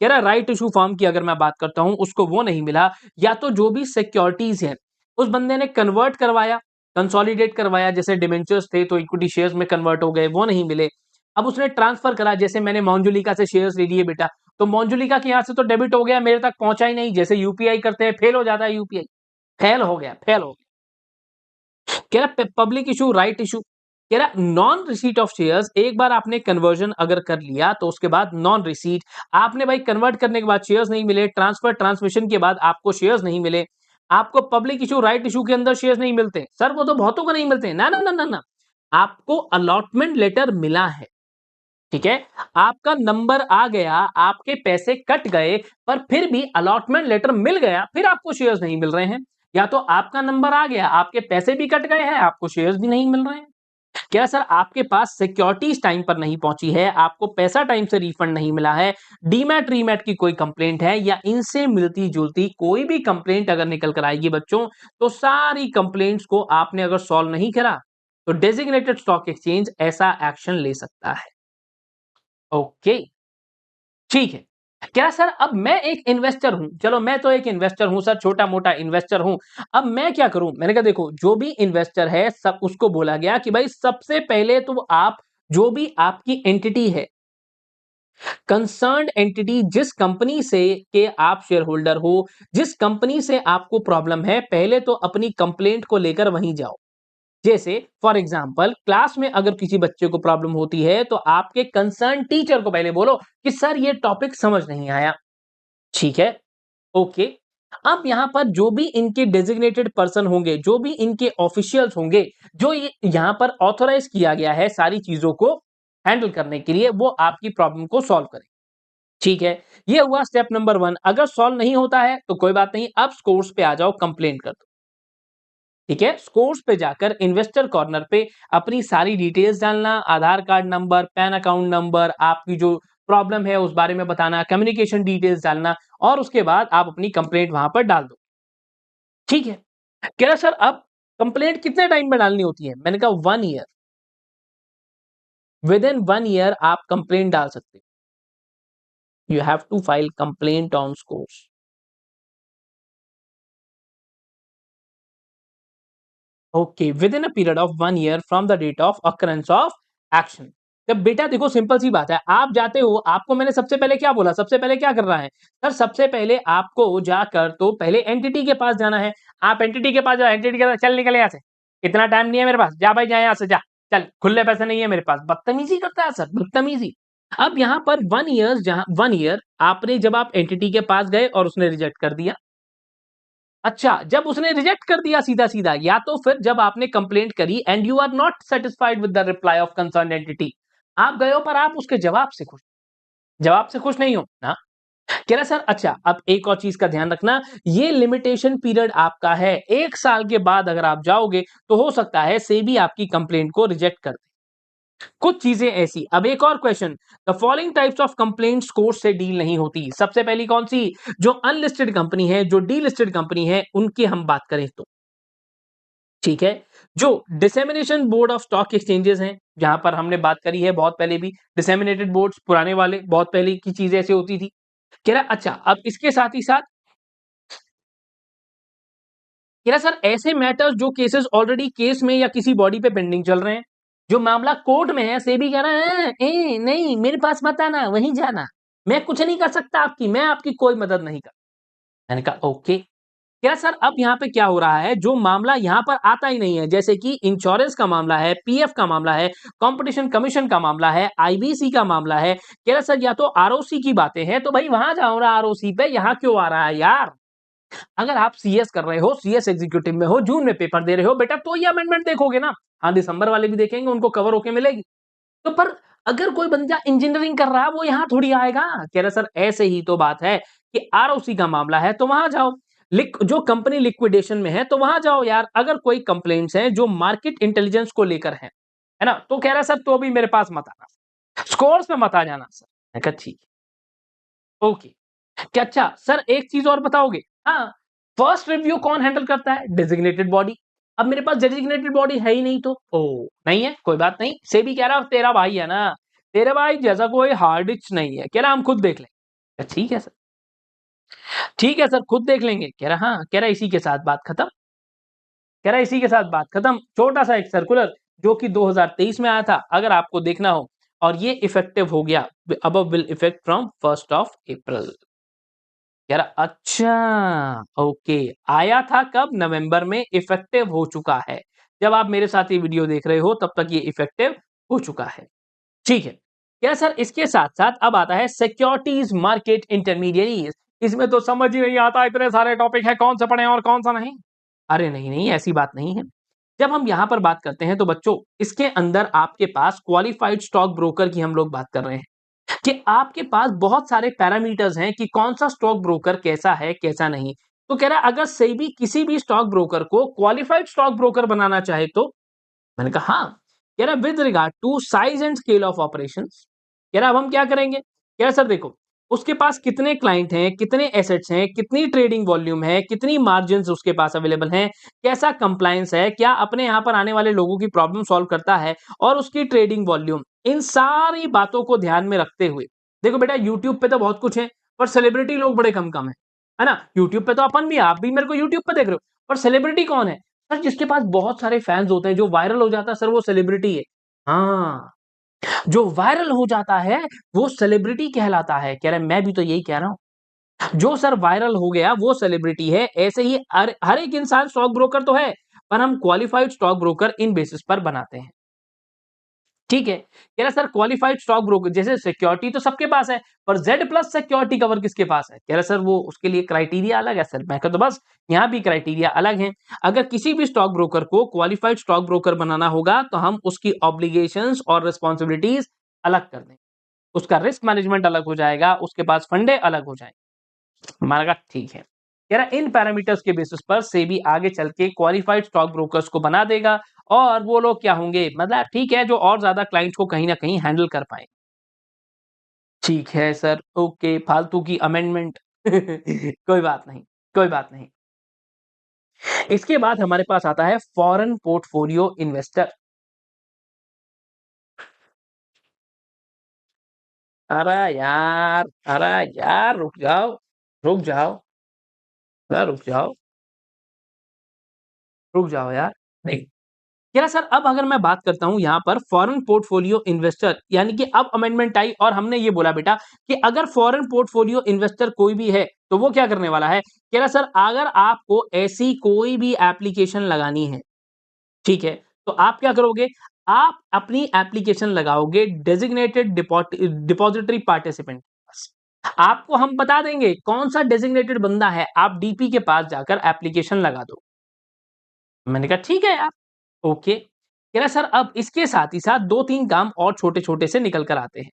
कह रहा राइट इशू फॉर्म की अगर मैं बात करता हूं, उसको वो नहीं मिला, या तो जो भी सिक्योरिटीज है उस बंदे ने कन्वर्ट करवाया, कंसोलिडेट करवाया, जैसे डिबेंचर्स थे तो इक्विटी शेयर्स में कन्वर्ट हो गए, वो नहीं मिले। अब उसने ट्रांसफर करा, जैसे मैंने मोंजुलिका से शेयर्स ले लिए बेटा, तो मोंजुलिका के यहां से तो डेबिट हो गया, मेरे तक पहुंचा ही नहीं, जैसे यूपीआई करते हैं, फेल हो जाता है यूपीआई, फेल हो गया, फेल हो गया। कह रहा पब्लिक इशू, राइट इशू, कह रहा नॉन रिसीट ऑफ शेयर्स, एक बार आपने कन्वर्जन अगर कर लिया तो उसके बाद नॉन रिसीट, आपने भाई कन्वर्ट करने के बाद शेयर्स नहीं मिले, ट्रांसफर ट्रांसमिशन के बाद आपको शेयर्स नहीं मिले, आपको पब्लिक इशू राइट इशू के अंदर शेयर्स नहीं मिलते, सर वो तो बहुतों को नहीं मिलते, ना ना ना ना ना, आपको अलॉटमेंट लेटर मिला है, ठीक है, आपका नंबर आ गया, आपके पैसे कट गए, पर फिर भी अलॉटमेंट लेटर मिल गया, फिर आपको शेयर्स नहीं मिल रहे हैं, या तो आपका नंबर आ गया, आपके पैसे भी कट गए हैं, आपको शेयर्स भी नहीं मिल रहे हैं। क्या सर आपके पास सिक्योरिटीज टाइम पर नहीं पहुंची है, आपको पैसा टाइम से रिफंड नहीं मिला है, डीमैट रीमैट की कोई कंप्लेंट है, या इनसे मिलती जुलती कोई भी कंप्लेंट अगर निकल कर आएगी बच्चों, तो सारी कंप्लेंट्स को आपने अगर सॉल्व नहीं करा तो डेजिग्नेटेड स्टॉक एक्सचेंज ऐसा एक्शन ले सकता है। ओके, ठीक है। क्या सर अब मैं एक इन्वेस्टर हूं, चलो मैं तो एक इन्वेस्टर हूं सर, छोटा मोटा इन्वेस्टर हूं, अब मैं क्या करूं, मैंने कहा देखो जो भी इन्वेस्टर है सब उसको बोला गया कि भाई सबसे पहले तो आप जो भी आपकी एंटिटी है, कंसर्न्ड एंटिटी, जिस कंपनी से के आप शेयर होल्डर हो, जिस कंपनी से आपको प्रॉब्लम है, पहले तो अपनी कंप्लेंट को लेकर वहीं जाओ। जैसे फॉर एग्जाम्पल क्लास में अगर किसी बच्चे को प्रॉब्लम होती है तो आपके कंसर्न टीचर को पहले बोलो कि सर ये टॉपिक समझ नहीं आया, ठीक है, ओके। अब यहां पर जो भी इनके डेजिग्नेटेड पर्सन होंगे, जो भी इनके ऑफिशियल्स होंगे, जो ये यहां पर ऑथोराइज किया गया है सारी चीजों को हैंडल करने के लिए, वो आपकी प्रॉब्लम को सॉल्व करें, ठीक है। ये हुआ स्टेप नंबर 1। अगर सॉल्व नहीं होता है तो कोई बात नहीं, अब स्कोर्स पे आ जाओ, कंप्लेंट कर दो, ठीक है। स्कोर्स पे जाकर इन्वेस्टर कॉर्नर पे अपनी सारी डिटेल्स डालना, Aadhaar card number, PAN account number, आपकी जो प्रॉब्लम है उस बारे में बताना, कम्युनिकेशन डिटेल्स डालना, और उसके बाद आप अपनी कंप्लेंट वहां पर डाल दो, ठीक है। कह रहा सर अब कंप्लेंट कितने टाइम में डालनी होती है, मैंने कहा 1 ईयर, विद इन 1 ईयर आप कंप्लेंट डाल सकते, you have to file complaint on SCORES. Okay, within a period of 1 year from the date of occurrence of action. जब बेटा देखो सिंपल सी बात है, आप जाते हो, आपको मैंने सबसे पहले क्या बोला, सबसे पहले क्या करना है सर, सबसे पहले आपको जाकर तो पहले एंटिटी के पास जाना है, आप एंटिटी के पास जाओ, एंटिटी के पास, चल निकल यहाँ से, इतना टाइम नहीं है मेरे पास, जा भाई जा यहाँ से जा, चल खुले पैसे नहीं है मेरे पास, बदतमीजी करता है सर, बदतमीजी। अब यहाँ पर 1 ईयर, जहां 1 ईयर आपने, जब आप एंटिटी के पास गए और उसने रिजेक्ट कर दिया, अच्छा जब उसने रिजेक्ट कर दिया सीधा सीधा, या तो फिर जब आपने कंप्लेंट करी and you are not satisfied with the reply of concern entity, आप गए हो पर आप उसके जवाब से खुश नहीं हो ना, कह रहा सर अच्छा अब एक और चीज का ध्यान रखना, ये लिमिटेशन पीरियड आपका है, 1 साल के बाद अगर आप जाओगे तो हो सकता है सेबी आपकी कंप्लेंट को रिजेक्ट कर दे, कुछ चीजें ऐसी। अब एक और question, the following types of complaints court से डील नहीं होती, सबसे पहली कौन सी, जो अनलिस्टेड कंपनी है, जो डीलिस्टेड कंपनी है, उनकी हम बात करें तो, ठीक है, जो dissemination board of stock exchanges हैं, जहां पर हमने बात करी है बहुत पहले भी, डिसेमिनेटेड बोर्ड्स पुराने वाले, बहुत पहले की चीजें ऐसे होती थी, कह रहा अच्छा अब इसके साथ ही साथ कह रहा सर ऐसे मैटर्स जो केसेस ऑलरेडी केस में या किसी बॉडी पे पेंडिंग चल रहे हैं, जो मामला कोर्ट में है, सेबी कह रहा है नहीं मेरे पास मत आना, वहीं जाना, मैं कुछ नहीं कर सकता आपकी, मैं आपकी कोई मदद नहीं कर, मैंने कहा ओके। क्या सर अब यहाँ पे क्या हो रहा है, जो मामला यहाँ पर आता ही नहीं है, जैसे कि इंश्योरेंस का मामला है, पीएफ का मामला है, कंपटीशन कमीशन का मामला है, आईबीसी का मामला है, कह रहा सर या तो आरओसी की बातें हैं तो भाई वहां जाओ ना आरओसी पे, यहाँ क्यों आ रहा है यार, अगर आप सीएस कर रहे हो, सीएस एग्जीक्यूटिव में हो, जून में पेपर दे रहे हो बेटा, तो ये अमेंडमेंट देखोगे ना, हाँ दिसंबर वाले भी देखेंगे, उनको कवर होके मिलेगी, तो पर अगर कोई बंदा इंजीनियरिंग कर रहा है वो यहां थोड़ी आएगा, कह रहा सर ऐसे ही तो बात है कि आरओसी का मामला है तो वहां जाओ, जो कंपनी लिक्विडेशन में है तो वहां जाओ यार, अगर कोई कंप्लेंट्स हैं जो मार्केट इंटेलिजेंस को लेकर है ना, तो कह रहा सर तो भी मेरे पास मत आना, स्कोर्स पे मत आ जाना सर, मैं कहा ठीक, ओके। क्या अच्छा सर एक चीज और बताओगे, हाँ, फर्स्ट रिव्यू कौन हैंडल करता है, डेजिग्नेटेड बॉडी, अब मेरे पास डेजिग्नेटेड बॉडी है ही नहीं तो, ओ नहीं है कोई बात नहीं, से भी कह रहा तेरा भाई है ना, तेरे भाई जैसा कोई हार्ड डिस्क नहीं है, कह रहा हम खुद देख लेंगे, ठीक है सर, ठीक है सर खुद देख लेंगे, कह रहा हाँ, कह रहा इसी के साथ बात खत्म, कह रहा इसी के साथ बात खत्म, छोटा सा एक सर्कुलर जो कि 2023 में आया था, अगर आपको देखना हो, और ये इफेक्टिव हो गया, अब विल इफेक्ट फ्रॉम 1 यार, अच्छा ओके, आया था कब, नवंबर में, इफेक्टिव हो चुका है, जब आप मेरे साथ ये वीडियो देख रहे हो तब तक ये इफेक्टिव हो चुका है। ठीक है। क्या सर इसके साथ-साथ अब आता है सिक्योरिटीज़ मार्केट इंटरमीडिएरीज़। इसमें तो समझ ही नहीं आता, इतने सारे टॉपिक हैं, कौन सा पढ़ें और कौन सा नहीं? अरे नहीं, नहीं ऐसी बात नहीं है। जब हम यहाँ पर बात करते हैं तो बच्चों इसके अंदर आपके पास क्वालिफाइड स्टॉक ब्रोकर की हम लोग बात कर रहे हैं, कि आपके पास बहुत सारे पैरामीटर्स हैं कि कौन-सा स्टॉक ब्रोकर कैसा है, कैसा नहीं। तो कह रहा है अगर सेबी किसी भी स्टॉक ब्रोकर को क्वालिफाइड स्टॉक ब्रोकर बनाना चाहे तो मैंने कहा हाँ। कह रहा with regard to size and scale of operations. कह रहा अब हम क्या करेंगे? कह रहा सर देखो, उसके पास कितने क्लाइंट हैं, कितने एसेट्स हैं, कितनी ट्रेडिंग वॉल्यूम है, कितनी मार्जिन्स उसके पास अवेलेबल हैं, कैसा कंप्लायंस है, क्या अपने यहाँ पर आने वाले लोगों की प्रॉब्लम सॉल्व करता है और उसकी ट्रेडिंग वॉल्यूम। इन सारी बातों को ध्यान में रखते हुए देखो बेटा यूट्यूब पे तो बहुत कुछ है, पर सेलिब्रिटी लोग बड़े कम-कम हैं। है ना? यूट्यूब पे तो अपन भी आप भी मेरे को यूट्यूब पे देख रहे हो, पर सेलिब्रिटी कौन है? सर जिसके पास बहुत सारे फैन्स होते हैं, जो वायरल हो जाता है सर वो सेलिब्रिटी है। हाँ, जो वायरल हो जाता है वो सेलिब्रिटी कहलाता है। कह रहा है मैं भी तो यही कह रहा हूँ। जो सर वायरल हो गया वो सेलिब्रिटी है। ऐसे ही हर एक इंसान स्टॉक ब्रोकर तो है, पर हम qualified stock broker in basis पर बनाते हैं। ठीक है। कह रहा सर क्वालिफाइड स्टॉक ब्रोकर जैसे सिक्योरिटी तो सबके पास है, पर जेड प्लस सिक्योरिटी कवर किसके पास है? कह रहा सर वो उसके लिए क्राइटेरिया अलग है सर। मैं कहा तो बस यहाँ भी क्राइटेरिया अलग हैं। अगर किसी भी स्टॉक ब्रोकर को क्वालिफाइड स्टॉक ब्रोकर बनाना होगा तो हम उसकी ऑब्लिगेशंस और रिस्पॉन्सिबिलिटीज अलग कर देंगे। उसका रिस्क मैनेजमेंट अलग हो जाएगा, उसके पास फंडे अलग हो जाएंगे। मैंने कहा ठीक है। कह रहा इन पैरामीटर्स के बेसिस पर सेबी आगे चल के क्वालिफाइड स्टॉक ब्रोकर्स को बना देगा और वो लोग क्या होंगे मतलब ठीक है जो और ज्यादा क्लाइंट्स को कहीं ना कहीं हैंडल कर पाए। ठीक है सर, ओके, फालतू की अमेंडमेंट कोई बात नहीं, कोई बात नहीं। इसके बाद हमारे पास आता है फॉरेन पोर्टफोलियो इन्वेस्टर। अरे यार, अरे यार रुक जाओ, रुक जाओ, रुक जाओ, रुक जाओ यार। नहीं, कह रहा सर अब अगर मैं बात करता हूं यहां पर फॉरेन पोर्टफोलियो इन्वेस्टर यानी कि अब अमेंडमेंट आई और हमने ये बोला बेटा कि अगर फॉरेन पोर्टफोलियो इन्वेस्टर कोई भी है तो वो क्या करने वाला है। कह रहा सर अगर आपको ऐसी कोई भी एप्लीकेशन लगानी है, ठीक है, तो आप क्या करोगे, आप अपनी एप्लीकेशन लगाओगे डेजिग्नेटेड डिपॉजिटरी पार्टिसिपेंट। आपको हम बता देंगे कौन सा डेजिग्नेटेड बंदा है, आप डीपी के पास जाकर एप्लीकेशन लगा दो। मैंने कहा ठीक है यार, ओके। कह रहा सर अब इसके साथ ही साथ 2-3 काम और छोटे-छोटे से निकल कर आते हैं।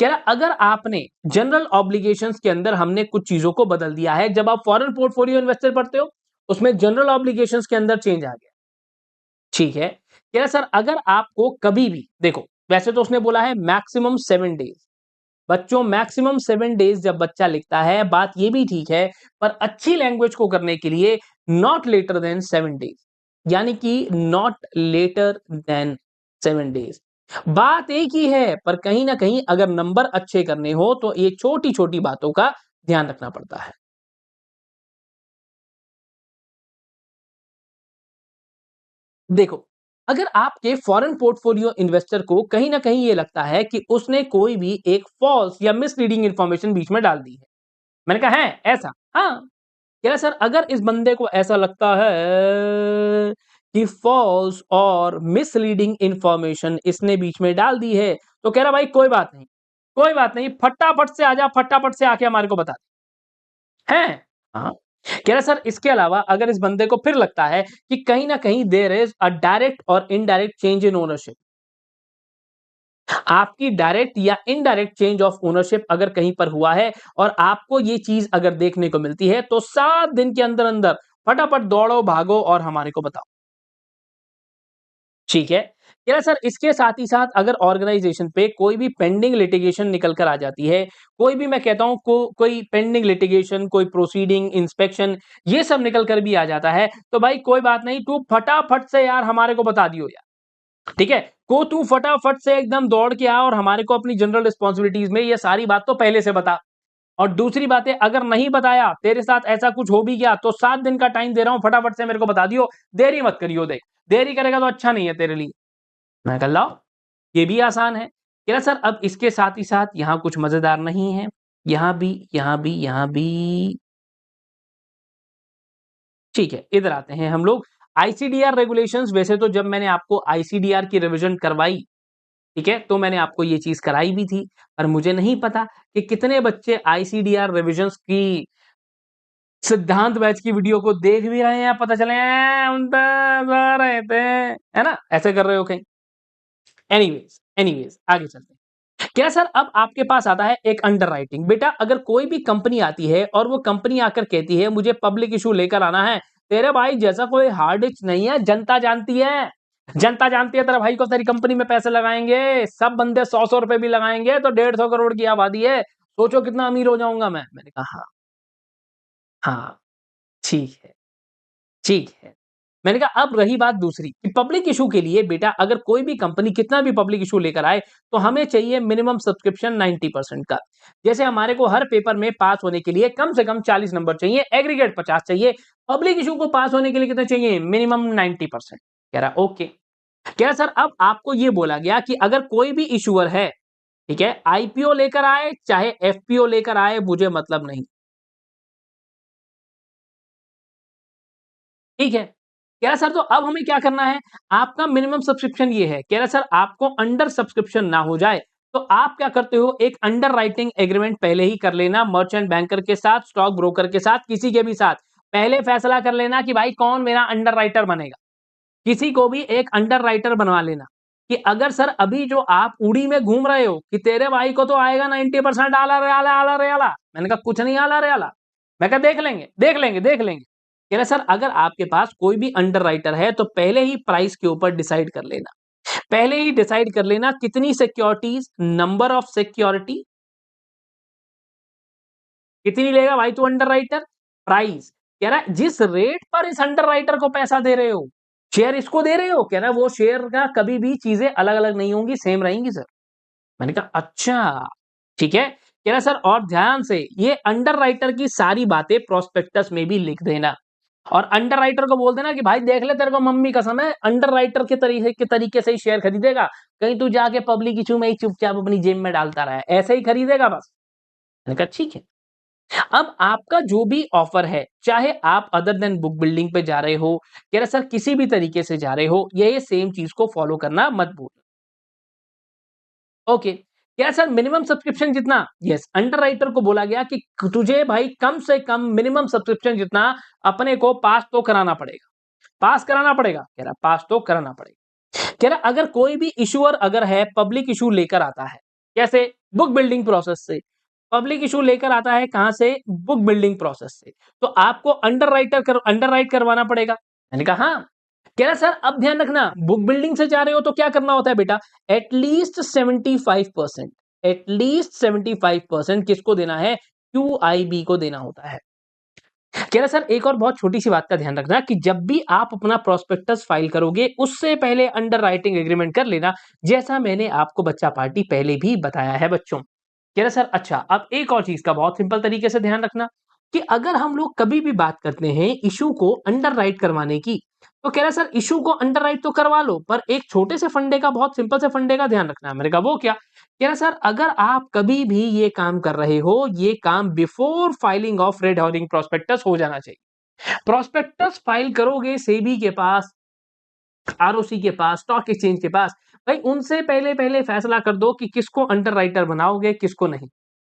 कह रहा अगर आपने जनरल ऑब्लिगेशंस के अंदर हमने कुछ चीजों को बदल दिया है, जब आप फॉरेन पोर्टफोलियो इन्वेस्टर पढ़ते हो, उसमें जनरल ऑब्लिगेशंस के अंदर चेंज आ गया। ठीक है। कह रहा सर अगर आपको कभी भी देखो, वैसे तो उसने बोला है मैक्सिमम 7 डेज। बच्चों मैक्सिमम 7 डेज जब बच्चा लिखता है, बात ये भी ठीक है, पर अच्छी लैंग्वेज को करने के लिए नॉट लेटर देन 7 डेज यानी कि नॉट लेटर देन 7 डेज। बात एक ही है, पर कहीं ना कहीं अगर नंबर अच्छे करने हो तो ये छोटी-छोटी बातों का ध्यान रखना पड़ता है। देखो, अगर आपके फॉरेन पोर्टफोलियो इन्वेस्टर को कहीं न कहीं ये लगता है कि उसने कोई भी एक फ़ॉल्स या मिसलीडिंग इन्फॉर्मेशन बीच में डाल दी है। मैंने कहा है ऐसा? हाँ, कह रहा सर अगर इस बंदे को ऐसा लगता है कि फ़ॉल्स और मिसलीडिंग इन्फॉर्मेशन इसने बीच में डाल दी है, तो कह रहा भाई कोई बात नहीं, कोई बात नहीं, फटाफट से आ जा, फटाफट से आके हमारे को बता दे। हैं? हाँ। कह रहा सर इसके अलावा अगर इस बंदे को फिर लगता है कि कहीं न कहीं देयर इज़ अ डायरेक्ट और इनडायरेक्ट चेंज इन ओनरशिप, आपकी डायरेक्ट या इनडायरेक्ट चेंज ऑफ ओनरशिप अगर कहीं पर हुआ है और आपको ये चीज़ अगर देखने को मिलती है, तो 7 दिन के अंदर-अंदर फटाफट दौड़ो, भागो और हमारे को बताओ। ठीक है। कह रहा सर इसके साथ ही साथ अगर ऑर्गेनाइजेशन पे कोई भी पेंडिंग लिटिगेशन निकल कर आ जाती है, कोई भी मैं कहता हूँ कोई पेंडिंग लिटिगेशन, कोई प्रोसीडिंग, इंस्पेक्शन ये सब निकल कर भी आ जाता है, तो भाई कोई बात नहीं, तू फटाफट से यार हमारे को बता दियो यार। ठीक है? को तू फटाफट से एकदम दौड़ के आ और हमारे को अपनी जनरल रिस्पांसिबिलिटीज़ में ये सारी बात तो पहले से बता। और दूसरी बात है अगर नहीं बताया, तेरे साथ ऐसा कुछ हो भी गया तो 7 दिन का टाइम दे रहा हूँ, फटाफट से मेरे को बता दियो, देरी मत करियो देख। देरी करेगा तो अच्छा नहीं है तेरे लिए। मैं कहा लाओ, ये भी आसान है। कह रहा सर अब इसके साथ ही साथ यहाँ कुछ मज़ेदार नहीं है। यहाँ भी, यहाँ भी, यहाँ भी ठीक है, इधर आते हैं हम लोग। आईसीडीआर रेगुलेशंस, वैसे तो जब मैंने आपको आईसीडीआर की रिवीजन करवाई, ठीक है, तो मैंने आपको ये चीज कराई भी थी, पर मुझे नहीं पता कि कितने बच्चे आईसीडीआर रिविजन्स की सिद्धांत बैच की वीडियो को देख भी रहे हैं, पता चले हम तो जा रहे थे, है ना, ऐसे कर रहे हो कहीं। एनीवेज एनीवेज आगे चलते हैं। क्या सर, अब आपके पास आता है एक अंडरराइटिंग। बेटा अगर कोई भी कंपनी आती है और वो कंपनी आकर कहती है मुझे पब्लिक इशू लेकर आना है, तेरे भाई जैसा कोई हार्ड डिस्क नहीं है, जनता जानती है। जनता जानती है तेरे भाई को, तेरी कंपनी में पैसे लगाएंगे, सब बंदे 100-100 रुपए भी लगाएंगे तो 150 करोड़ की आबादी है, सोचो कितना अमीर हो जाऊंगा मैं। मैंने कहा हाँ, हाँ, ठीक है, ठीक है। मैंने कहा अब रही बात दूसरी कि पब्लिक इशू के लिए बेटा अगर कोई भी कंपनी कितना भी पब्लिक इशू लेकर आए तो हमें चाहिए मिनिमम सब्सक्रिप्शन 90% का। जैसे हमारे को हर पेपर में पास होने के लिए कम से कम 40 नंबर चाहिए, एग्रीगेट 50 चाहिए, पब्लिक इशू को पास होने के लिए कितने चाहिए, मिनिमम 90%। कह रहा ओके। कह रहा सर अब आपको ये बोला गया कि अगर कोई भी इशूअर है, ठीक है, आईपीओ लेकर आए चाहे एफपीओ लेकर आए, मुझे मतलब नहीं, ठीक है। कह रहा सर तो अब हमें क्या करना है, आपका मिनिमम सब्सक्रिप्शन ये है। कह रहा सर आपको अंडर सब्सक्रिप्शन ना हो जाए तो आप क्या करते हो, एक अंडर राइटिंग एग्रीमेंट पहले ही कर लेना, मर्चेंट बैंकर के साथ, स्टॉक ब्रोकर के साथ, किसी के भी साथ पहले फैसला कर लेना कि भाई कौन मेरा अंडर राइटर बनेगा। किसी को भी एक अंडर राइटर बनवा लेना कि अगर सर अभी जो आप उड़ी में घूम रहे हो कि तेरे भाई को तो आएगा 90% आला रे आला आला रे आला, मैंने कहा कुछ नहीं आला रे आला। मैं कहा देख लेंगे देख लेंगे देख लेंगे। कह रहे सर अगर आपके पास कोई भी अंडर राइटर है तो पहले ही प्राइस के ऊपर डिसाइड कर लेना, पहले ही डिसाइड कर लेना कितनी सिक्योरिटीज, नंबर ऑफ सिक्योरिटी कितनी लेगा भाई तू अंडर राइटर, प्राइस। कह रहा है जिस रेट पर इस अंडर राइटर को पैसा दे रहे हो, शेयर इसको दे रहे हो, कह रहा है वो शेयर का कभी भी चीजें अलग अलग नहीं होंगी, सेम रहेंगी सर। मैंने कहा अच्छा, ठीक है। कह रहा सर और ध्यान से ये अंडर राइटर की सारी बातें प्रोस्पेक्टस में भी लिख देना, और अंडर राइटर को बोल देना कि भाई देख ले तेरे को मम्मी कसम है अंडर राइटर के तरीके से ही शेयर खरीदेगा, कहीं तू जाके पब्लिक इशू में ही चुपचाप अपनी जेब में डालता रहा है, ऐसे ही खरीदेगा बस। मैंने कहा ठीक है। अब आपका जो भी ऑफर है, चाहे आप अदर देन बुक बिल्डिंग पे जा रहे हो, कह रहा सर किसी भी तरीके से जा रहे हो, ये सेम चीज को फॉलो करना मत भूलना। ओके। क्या सर मिनिमम सब्सक्रिप्शन जितना, यस अंडर राइटर को बोला गया कि तुझे भाई कम से कम मिनिमम सब्सक्रिप्शन जितना अपने को पास तो कराना पड़ेगा, पास कराना पड़ेगा, कह रहा पास तो कराना पड़ेगा। कह रहा अगर कोई भी इशूअर अगर है पब्लिक इशू लेकर आता है, कैसे, बुक बिल्डिंग प्रोसेस से, पब्लिक इशू लेकर आता है कहां से, बुक बिल्डिंग प्रोसेस से, तो आपको अंडर राइट करवाना पड़ेगा। मैंने कहा हाँ। कह रहा सर अब ध्यान रखना बुक बिल्डिंग से जा रहे हो तो क्या करना होता है बेटा, एटलीस्ट 75%, एटलीस्ट 75% किसको देना है, क्यूआईबी को देना होता है। कह रहा सर एक और बहुत छोटी सी बात का ध्यान रखना कि जब भी आप अपना प्रोस्पेक्टस फाइल करोगे उससे पहले अंडर राइटिंग एग्रीमेंट कर लेना, जैसा मैंने आपको बच्चा पार्टी पहले भी बताया है बच्चों। कह रहा सर अच्छा अब एक और चीज का बहुत सिंपल तरीके से ध्यान रखना कि अगर हम लोग कभी भी बात करते हैं इशू को अंडर राइट करवाने की, तो कह रहा सर इशू को अंडर राइट तो करवा लो पर एक छोटे से फंडे का, बहुत सिंपल से फंडे का ध्यान रखना है। मैंने कहा वो क्या, कह रहा सर अगर आप कभी भी ये काम कर रहे हो, ये काम before filing of red Harding prospectus हो जाना चाहिए। प्रोस्पेक्टस फाइल करोगे सेबी के पास, आरओसी के पास, स्टॉक एक्सचेंज के पास, भाई उनसे पहले पहले फैसला कर दो कि किसको अंडर राइटर बनाओगे किसको नहीं।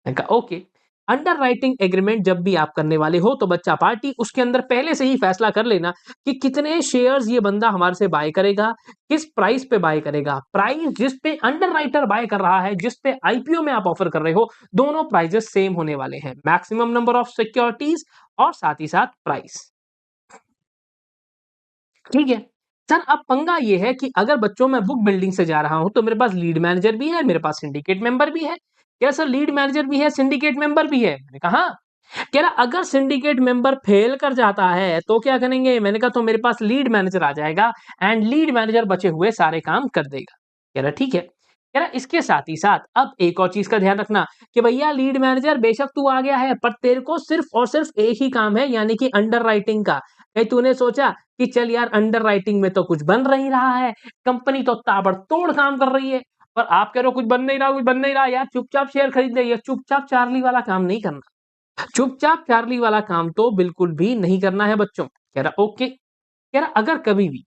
मैंने कहा ओके। अंडर राइटिंग एग्रीमेंट जब भी आप करने वाले हो तो बच्चा पार्टी उसके अंदर पहले से ही फैसला कर लेना कि कितने शेयर्स ये बंदा हमारे से बाय करेगा, किस प्राइस पे बाय करेगा, प्राइस जिस पे अंडर राइटर बाय कर रहा है, जिस पे आईपीओ में आप ऑफर कर रहे हो, दोनों प्राइजेस सेम होने वाले हैं, मैक्सिमम नंबर ऑफ सिक्योरिटीज और साथ ही साथ प्राइस। ठीक है। सर अब पंगा ये है कि अगर बच्चों मैं बुक बिल्डिंग से जा रहा हूं तो मेरे पास लीड मैनेजर भी है, मेरे पास सिंडिकेट मेंबर भी है। क्या सर लीड मैनेजर भी है सिंडिकेट मेंबर भी है, मैंने कहा हाँ। कह रहा अगर सिंडिकेट मेंबर फेल कर जाता है तो क्या करेंगे, मैंने कहा तो मेरे पास लीड मैनेजर आ जाएगा एंड लीड मैनेजर बचे हुए सारे काम कर देगा। कह रहा ठीक है। कह रहा इसके साथ ही साथ अब एक और चीज का ध्यान रखना कि भैया लीड मैनेजर बेशक तू आ गया है पर तेरे को सिर्फ और सिर्फ एक ही काम है, यानी कि अंडर राइटिंग का। कहीं तूने सोचा कि चल यार अंडर राइटिंग में तो कुछ बन नहीं रहा है, कंपनी तो ताबड़तोड़ काम कर रही है, पर आप कह रहे हो कुछ बन नहीं रहा, कुछ बन नहीं रहा, यार चुपचाप शेयर खरीद ले, चुपचाप चार्ली वाला काम नहीं करना, चुपचाप चार्ली वाला काम तो बिल्कुल भी नहीं करना है बच्चों। कह रहा ओके। कह रहा अगर कभी भी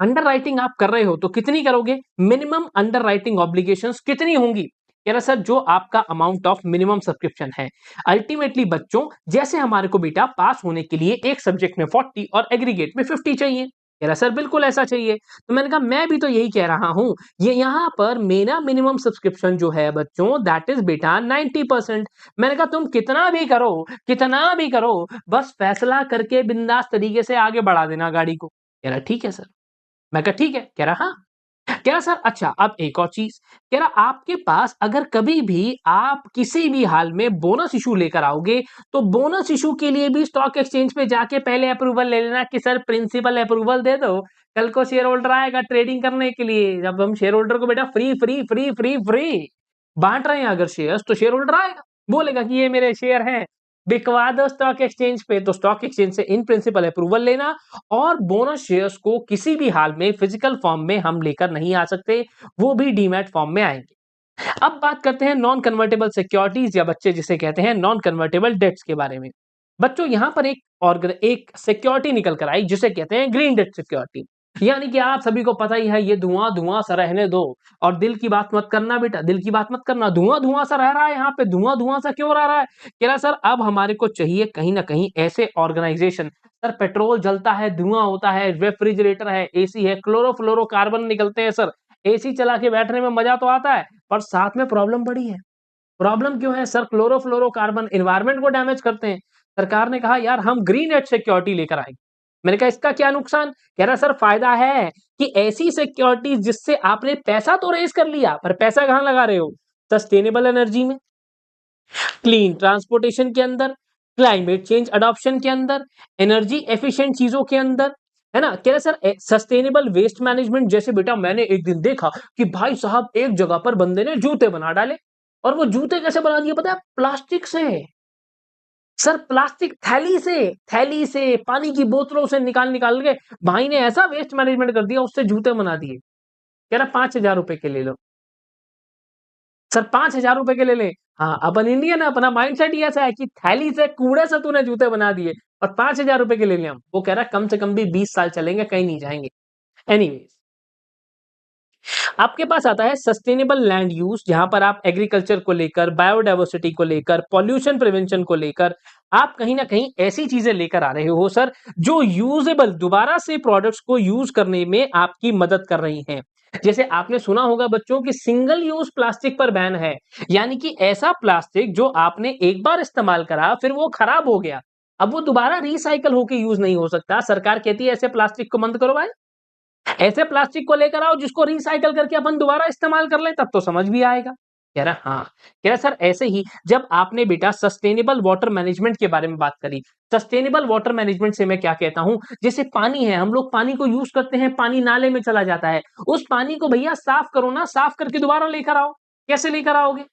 अंडरराइटिंग आप कर रहे हो तो कितनी करोगे? मिनिमम अंडरराइटिंग ऑब्लिगेशंस कितनी होंगी? कह रहा सर जो आपका अमाउंट ऑफ मिनिमम सब्सक्रिप्शन है। अल्टीमेटली बच्चों जैसे हमारे को बेटा पास होने के लिए एक सब्जेक्ट में 40 और एग्रीगेट में 50 चाहिए। कह रहा सर बिल्कुल ऐसा चाहिए। तो मैंने कहा मैं भी तो यही कह रहा हूँ। ये यहाँ पर मेरा मिनिमम सब्सक्रिप्शन जो है बच्चों दैट इज़ बेटा 90%। मैंने कहा तुम कितना भी करो बस फैसला करके बिंदास तरीके से आगे बढ़ा देना गाड़ी को। कह रहा ठीक है सर। मैं कहा ठीक है, कह रहा हाँ। कह रहा सर अच्छा अब एक और चीज़, कह रहा आपके पास अगर कभी भी आप किसी भी हाल में बोनस इश्यू लेकर आओगे, तो बोनस इश्यू के लिए भी स्टॉक एक्सचेंज पे जाके पहले अप्रूवल ले लेना कि सर प्रिंसिपल अप्रूवल दे दो, कल को शेयर होल्डर आएगा ट्रेडिंग करने के लिए, जब हम शेयर होल्डर को बेटा free, free, free, free, free बाँट रहे हैं अगर शेयर्स तो शेयर होल्डर आएगा, बोलेगा कि ये मेरे शेयर हैं, बिकवा दो स्टॉक एक्सचेंज पे, तो स्टॉक एक्सचेंज से इन प्रिंसिपल अप्रूवल लेना और बोनस शेयर्स को किसी भी हाल में फिजिकल फॉर्म में हम लेकर नहीं आ सकते, वो भी डीमैट फॉर्म में आएँगे। अब बात करते हैं नॉन कन्वर्टेबल सिक्योरिटीज़ या बच्चे जिसे कहते हैं नॉन कन्वर्टेबल डेट्स के बारे में। बच्चों यहाँ पर एक सिक्योरिटी निकल कर आई जिसे कहते हैं ग्रीन डेट सिक्योरिटी। यानी कि आप सभी को पता ही है ये धुआँ-धुआँ सा रहने दो और दिल की बात मत करना बेटा, दिल की बात मत करना, धुआँ-धुआँ सा रह रहा है यहाँ पे, धुआँ-धुआँ सा क्यों रह रहा है? कह रहा सर अब हमारे को चाहिए कहीं न कहीं ऐसे ऑर्गनाइज़ेशन सर पेट्रोल जलता है, धुआँ होता है, रेफ्रिजरेटर है, एसी है, क्लोरोफ्लोरोकार्बन निकलते हैं सर। एसी चला के बैठने में मज़ा तो आता है, पर साथ में प्रॉब्लम बड़ी है। प्रॉब्लम क्यों है? सर क्लोरोफ्लोरोकार्बन एनवायरनमेंट को डैमेज करते हैं। सरकार ने कहा यार हम ग्रीन एज सिक्योरिटी लेकर आएँगे। मैंने कहा इसका क्या नुकसान? कह रहा सर फायदा है कि ऐसी सिक्योरिटी जिससे आपने पैसा तो रेज़ कर लिया, पर पैसा कहाँ लगा रहे हो? सस्टेनेबल एनर्जी में, क्लीन ट्रांसपोर्टेशन के अंदर, क्लाइमेट चेंज अडॉप्शन के अंदर, एनर्जी एफिशिएंट चीज़ों के अंदर, है ना? कह रहे सर सस्टेनेबल वेस्ट मैनेजमेंट जैसे बेटा मैंने एक दिन देखा कि भाई साहब एक जगह पर बंदे ने जूते बना डाले और वो जूते कैसे बना दिए पता है? प्लास्टिक से। सर प्लास्टिक थैली से, पानी की बोतलों से निकाल-निकाल के भाई ने ऐसा वेस्ट मैनेजमेंट कर दिया उससे जूते बना दिए। कह रहा ₹5000 के ले लो। सर ₹5000 के ले लें। हाँ, अपन इंडियन है, अपना माइंडसेट ही ऐसा है कि थैली से, कूड़े से तूने जूते बना दिए और ₹5000 के ले लिया। वो कह रहा है कम से कम भी 20 साल चलेंगे, कहीं नहीं जाएँगे। एनीवेज़ आपके पास आता है सस्टेनेबल लैंड यूज़ जहाँ पर आप एग्रीकल्चर को लेकर, बायोडायवर्सिटी को लेकर, पॉल्यूशन प्रिवेंशन को लेकर आप कहीं न कहीं ऐसी चीज़ें लेकर आ रहे हो सर, जो यूज़ेबल दोबारा से प्रोडक्ट्स को यूज़ करने में आपकी मदद कर रही हैं। जैसे आपने सुना होगा बच्चों कि सिंगल यूज़ प्लास्टिक पर बैन है, यानी कि ऐसा प्लास्टिक जो आपने एक बार इस्तेमाल करा, फिर वो खराब हो गया। अब वो दोबारा रिसाइकल होके यूज़ नहीं हो सकता। सरकार कहती है ऐसे प्लास्टिक को बंद करो भाई। ऐसे प्लास्टिक को लेकर आओ जिसको रिसाइकिल करके अपन दोबारा इस्तेमाल कर लें तब तो समझ भी आएगा। कह रहा हाँ, कह रहा सर ऐसे ही जब आपने बेटा सस्टेनेबल वाटर मैनेजमेंट के बारे में बात करी, सस्टेनेबल वाटर मैनेजमेंट से मैं क्या कहता हूँ, जैसे पानी है, हम लोग पानी को यूज़ करते हैं, पानी नाले में चला जाता है। उस पानी को भैया साफ करो ना, साफ करके दोबारा लेकर आओ। कैसे लेकर आओगे?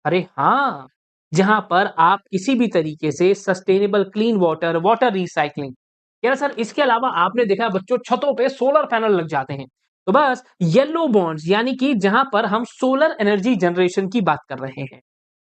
अरे हाँ, जहाँ पर आप किसी भी तरीके से sustainable clean water, water recycling यार सर इसके अलावा आपने देखा है बच्चों छतों पे सोलर पैनल लग जाते हैं। तो बस येलो बॉन्ड्स यानी कि जहाँ पर हम सोलर एनर्जी जनरेशन की बात कर रहे हैं।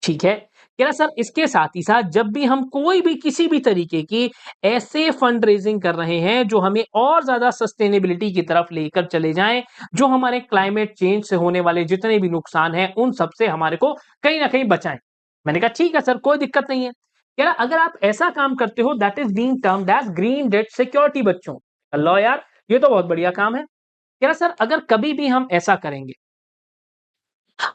ठीक है? क्या सर इसके साथ ही साथ जब भी हम कोई भी किसी भी तरीके की ऐसे फंड रेज़िंग कर रहे हैं जो हमें और ज़्यादा सस्टेनेबिलिटी की तरफ लेकर चले जाएँ, जो हमारे क्लाइमेट चेंज से होने वाले जितने भी नुकसान हैं, उन सब से हमारे को कहीं न कहीं बचाएँ। मैंने कहा ठीक है सर, कोई दिक्कत नहीं है। कह रहा अगर आप ऐसा काम करते हो that is being termed as green debt security बच्चों। लो यार, ये तो बहुत बढ़िया काम है। कह रहा सर अगर कभी भी हम ऐसा करेंगे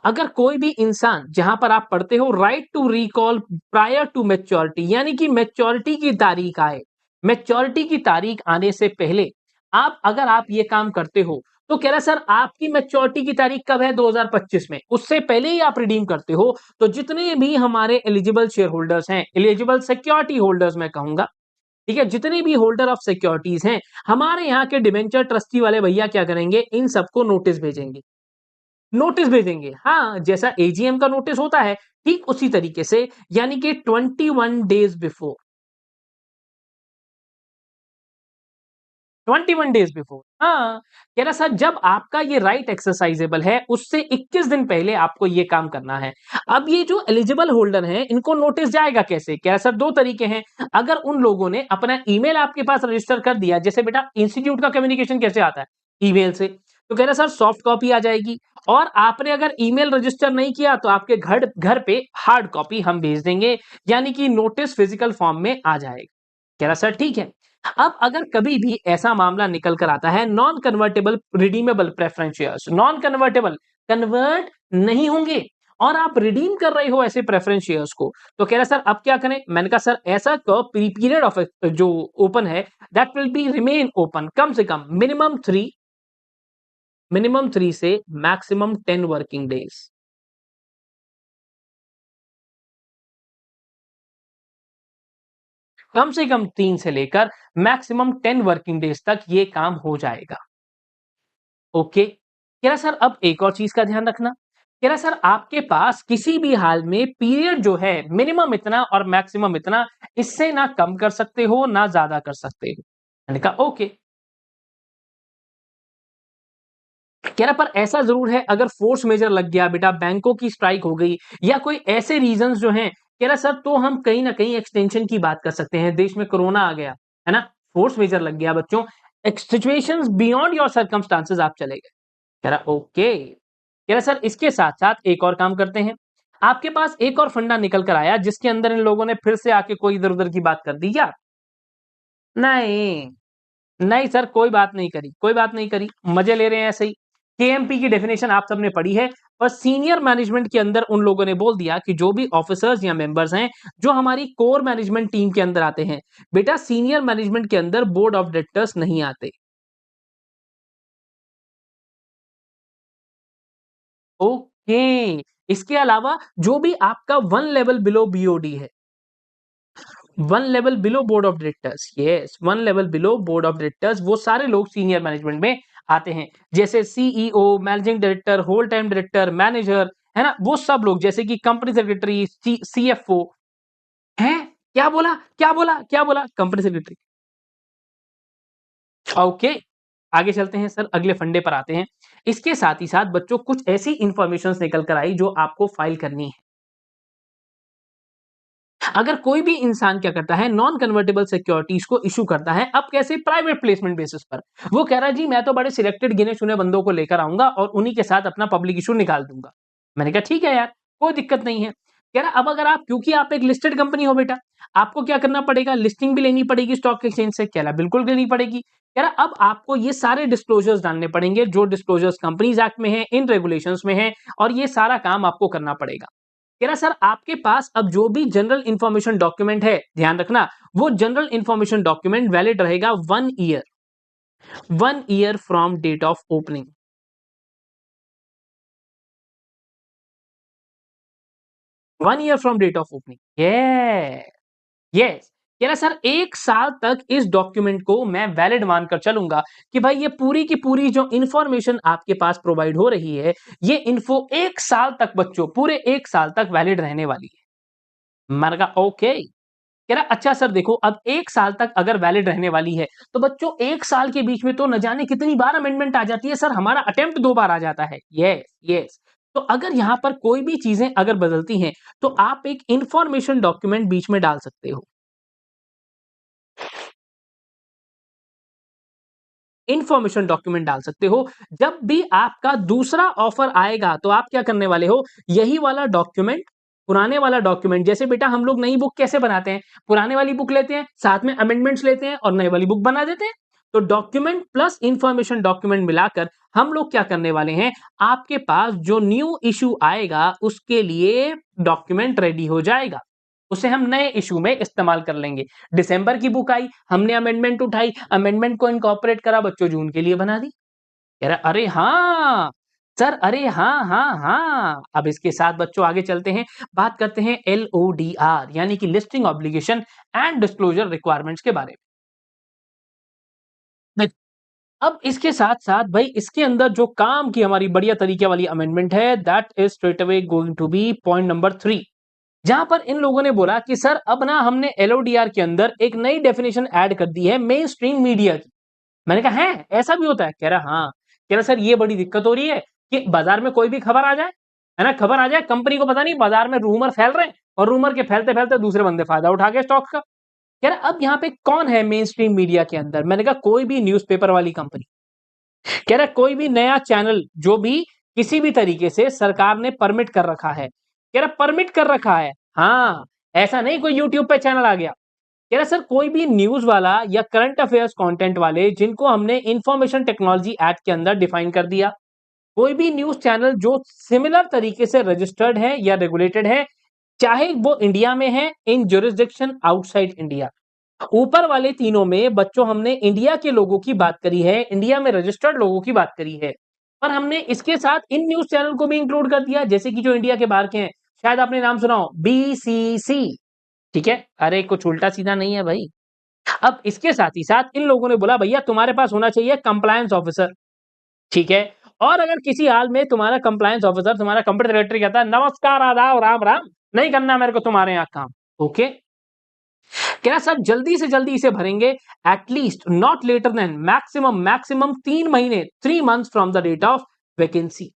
अगर कोई भी इंसान जहाँ पर आप पढ़ते हो right to recall prior to maturity यानी कि मैच्योरिटी की तारीख आए, मैच्योरिटी की तारीख आने से पहले आप ये काम करते हो, तो कह रहा है सर आपकी मैच्योरिटी की तारीख कब है 2025 में, उससे पहले ही आप रिडीम करते हो, तो जितने भी हमारे एलिजिबल शेयर होल्डर्स हैं, एलिजिबल सिक्योरिटी होल्डर्स मैं कहूँगा, ठीक है? जितने भी होल्डर ऑफ सिक्योरिटीज़ हैं, हमारे यहाँ के डिबेंचर ट्रस्टी वाले भैया क्या करेंगे, इन सबको नोटिस भेजेंगे। नोटिस भेजेंगे। हाँ, जैसा एजीएम का नोटिस होता है, ठीक उसी तरीके से यानी कि 21 डेज़ बिफोर 21 डेज बिफोर। हाँ, कह रहा सर जब आपका ये राइट एक्सरसाइजेबल है उससे 21 दिन पहले आपको ये काम करना है। अब ये जो एलिजिबल होल्डर हैं इनको नोटिस जाएगा कैसे? कह रहा सर 2 तरीके हैं। अगर उन लोगों ने अपना ईमेल आपके पास रजिस्टर कर दिया, जैसे बेटा इंस्टीट्यूट का कम्युनिकेशन कैसे आता है? ईमेल से। तो कह रहा सर सॉफ्ट कॉपी आ जाएगी, और आपने अगर ईमेल रजिस्टर नहीं किया तो आपके घर घर पे हार्ड कॉपी हम भेज देंगे, यानी कि नोटिस फिजिकल फॉर्म में आ जाएगा। कह रहा सर ठीक है। अब अगर कभी भी ऐसा मामला निकल कर आता है, non convertible redeemable preference shares, non convertible, convert नहीं होंगे और आप रिडीम कर रहे हो ऐसे प्रेफरेंस शेयर्स को, तो कह रहा सर अब क्या करें? मैंने कहा सर ऐसा पीरियड ऑफ जो ओपन है that will be remain open कम से कम मिनिमम 3 से मैक्सिमम 10 वर्किंग डेज। कम से कम 3 से लेकर मैक्सिमम 10 वर्किंग डेज तक ये काम हो जाएगा। ओके। कह रहा सर अब एक और चीज का ध्यान रखना। कह रहा सर आपके पास किसी भी हाल में पीरियड जो है मिनिमम इतना और मैक्सिमम इतना, इससे ना कम कर सकते हो ना ज्यादा कर सकते हो। मैंने कहा ओके। कह रहा पर ऐसा जरूर है अगर फोर्स मेजर लग गया बेटा, बैंकों की स्ट्राइक हो गई या कोई ऐसे रीजंस जो हैं, कह रहा सर तो हम कहीं ना कहीं एक्सटेंशन की बात कर सकते हैं। देश में कोरोना आ गया है ना, फोर्स मेजर लग गया बच्चों, सिचुएशंस बियॉन्ड योर सर्कमस्टांसेस आप चले गए। कह रहा ओके। कह रहा सर इसके साथ साथ एक और काम करते हैं। आपके पास एक और फंडा निकल कर आया जिसके अंदर इन लोगों ने फिर से आके कोई इधर उधर की बात कर दी क्या? नहीं, नहीं सर कोई बात नहीं करी, कोई बात नहीं करी, मजे ले रहे हैं ऐसे ही। केएमपी की डेफिनेशन आप सबने पढ़ी है, और सीनियर मैनेजमेंट के अंदर उन लोगों ने बोल दिया कि जो भी ऑफिसर्स या मेंबर्स हैं जो हमारी कोर मैनेजमेंट टीम के अंदर आते हैं, बेटा सीनियर मैनेजमेंट के अंदर बोर्ड ऑफ डायरेक्टर्स नहीं आते। ओके। इसके अलावा जो भी आपका 1 लेवल बिलो बीओडी है, 1 level below board of directors, yes 1 level below board of directors, वो सारे लोग सीनियर मैनेजमेंट में आते हैं। जैसे CEO, managing director, whole time director, manager, है ना? वो सब लोग जैसे कि कंपनी सेक्रेटरी, सीएफओ हैं? क्या बोला? क्या बोला? क्या बोला? Company secretary. ओके। आगे चलते हैं सर, अगले फंडे पर आते हैं। इसके साथ ही साथ बच्चों कुछ ऐसी इंफॉर्मेशंस निकल कर आई जो आपको फाइल करनी है। अगर कोई भी इंसान क्या करता है, नॉन कन्वर्टेबल सिक्योरिटीज को इश्यू करता है, अब कैसे? प्राइवेट प्लेसमेंट बेसिस पर। वो कह रहा है जी मैं तो बड़े सिलेक्टेड गिने चुने बंदों को लेकर आऊंगा और उन्हीं के साथ अपना पब्लिक इश्यू निकाल दूंगा। मैंने कहा ठीक है यार, कोई दिक्कत नहीं है। कह रहा अब अगर आप, क्योंकि आप एक लिस्टेड कंपनी हो बेटा, आपको क्या करना पड़ेगा? लिस्टिंग भी लेनी पड़ेगी स्टॉक एक्सचेंज से। कह रहा बिल्कुल लेनी पड़ेगी। कह रहा अब आपको ये सारे डिस्क्लोजर्स डालने पड़ेंगे जो डिस्क्लोजर्स कंपनीज एक्ट में है, इन रेगुलेशंस में है, और ये सारा काम आपको करना पड़ेगा। कह रहा सर आपके पास अब जो भी जनरल इंफॉर्मेशन डॉक्यूमेंट है, ध्यान रखना, वो जनरल इंफॉर्मेशन डॉक्यूमेंट वैलिड रहेगा 1 year, 1 year from date of opening. 1 year from date of opening, yes. कह रहा सर 1 साल तक इस डॉक्यूमेंट को मैं वैलिड मानकर चलूंगा कि भाई ये पूरी की पूरी जो इंफॉर्मेशन आपके पास प्रोवाइड हो रही है, ये इन्फो 1 साल तक बच्चों, पूरे 1 साल तक वैलिड रहने वाली है। मैंने कहा ओके। कह रहा अच्छा सर देखो अब 1 साल तक अगर वैलिड रहने वाली है तो बच्चों 1 साल के बीच में तो न जाने कितनी बार अमेंडमेंट आ जाती है सर, हमारा अटेम्प्ट 2 बार आ जाता है। Yes, yes. तो अगर यहां पर कोई भी चीजें अगर बदलती हैं तो आप एक इंफॉर्मेशन डॉक्यूमेंट बीच में डाल सकते हो। इंफॉर्मेशन डॉक्यूमेंट डाल सकते हो। जब भी आपका दूसरा ऑफर आएगा तो आप क्या करने वाले हो? यही वाला डॉक्यूमेंट, पुराने वाला डॉक्यूमेंट, जैसे बेटा हम लोग नई बुक कैसे बनाते हैं? पुराने वाली बुक लेते हैं, साथ में अमेंडमेंट्स लेते हैं और नई वाली बुक बना देते हैं। तो डॉक्यूमेंट प्लस इंफॉर्मेशन डॉक्यूमेंट मिलाकर हम लोग क्या करने वाले हैं? आपके पास जो न्यू इश्यू आएगा उसके लिए डॉक्यूमेंट रेडी हो जाएगा। उसे हम नए इश्यू में इस्तेमाल कर लेंगे। दिसंबर की बुक आई, हमने अमेंडमेंट उठाई, अमेंडमेंट को इनकॉर्पोरेट करा, बच्चों जून के लिए बना दी। कह रहा अरे हाँ सर, अरे हाँ हाँ हाँ। अब इसके साथ बच्चों आगे चलते हैं, बात करते हैं LODR यानी कि listing obligation and disclosure requirements के बारे में। अब इसके साथ साथ भाई इसके अंदर जो काम की हमारी बढ़िया तरीके वाली अमेंडमेंट है, that is straight away going to be point number 3, जहां पर इन लोगों ने बोला कि सर अब ना हमने LODR के अंदर एक नई डेफिनेशन ऐड कर दी है मेन स्ट्रीम मीडिया की। मैंने कहा है ऐसा भी होता है? कह रहा हाँ। कह रहा सर ये बड़ी दिक्कत हो रही है कि बाजार में कोई भी खबर आ जाए, है ना, खबर आ जाए, कंपनी को पता नहीं, बाजार में रूमर फैल रहे हैं और रूमर के फैलते-फैलते दूसरे बंदे फायदा उठा गए स्टॉक का। कह रहा अब यहाँ पे कौन है मेन स्ट्रीम मीडिया के अंदर? मैंने कहा कोई भी न्यूज़पेपर वाली कंपनी। कह रहा कोई भी नया चैनल जो भी किसी भी तरीके से सरकार ने परमिट कर रखा है। कह रहा परमिट कर रखा है। हाँ, ऐसा नहीं कोई यूट्यूब पे चैनल आ गया। कह रहा सर कोई भी न्यूज़ वाला या करंट अफेयर्स कंटेंट वाले जिनको हमने इंफॉर्मेशन टेक्नोलॉजी एक्ट के अंदर डिफाइन कर दिया। कोई भी न्यूज़ चैनल जो सिमिलर तरीके से रजिस्टर्ड है या रेगुलेटेड है, चाहे वो इंडिया में है, इन ज्यूरिसडिक्शन आउटसाइड इंडिया। ऊपर वाले तीनों में बच्चों हमने इंडिया के लोगों की बात करी है, इंडिया में रजिस्टर्ड लोगों की बात करी है। पर हमने इसके साथ इन न्यूज़ चैनल को भी इंक्लूड कर दिया, जैसे कि जो इंडिया के बाहर के हैं। शायद आपने नाम सुना हो बीसीसी, ठीक है? अरे कुछ उल्टा-सीधा नहीं है भई। अब इसके साथ ही साथ इन लोगों ने बोला भैया तुम्हारे पास होना चाहिए कंप्लायंस ऑफिसर, ठीक है? और अगर किसी हाल में तुम्हारा कंप्लायंस ऑफिसर, तुम्हारा कंपनी सेक्रेटरी कहता है नमस्कार, आदाब, राम-राम, नहीं करना मेरे को तुम्हारे यहाँ काम, ओके? कह रहा सर जल्दी से जल्दी इसे भरेंगे, at least not later than maximum 3 महीने, 3 months from the date of vacancy.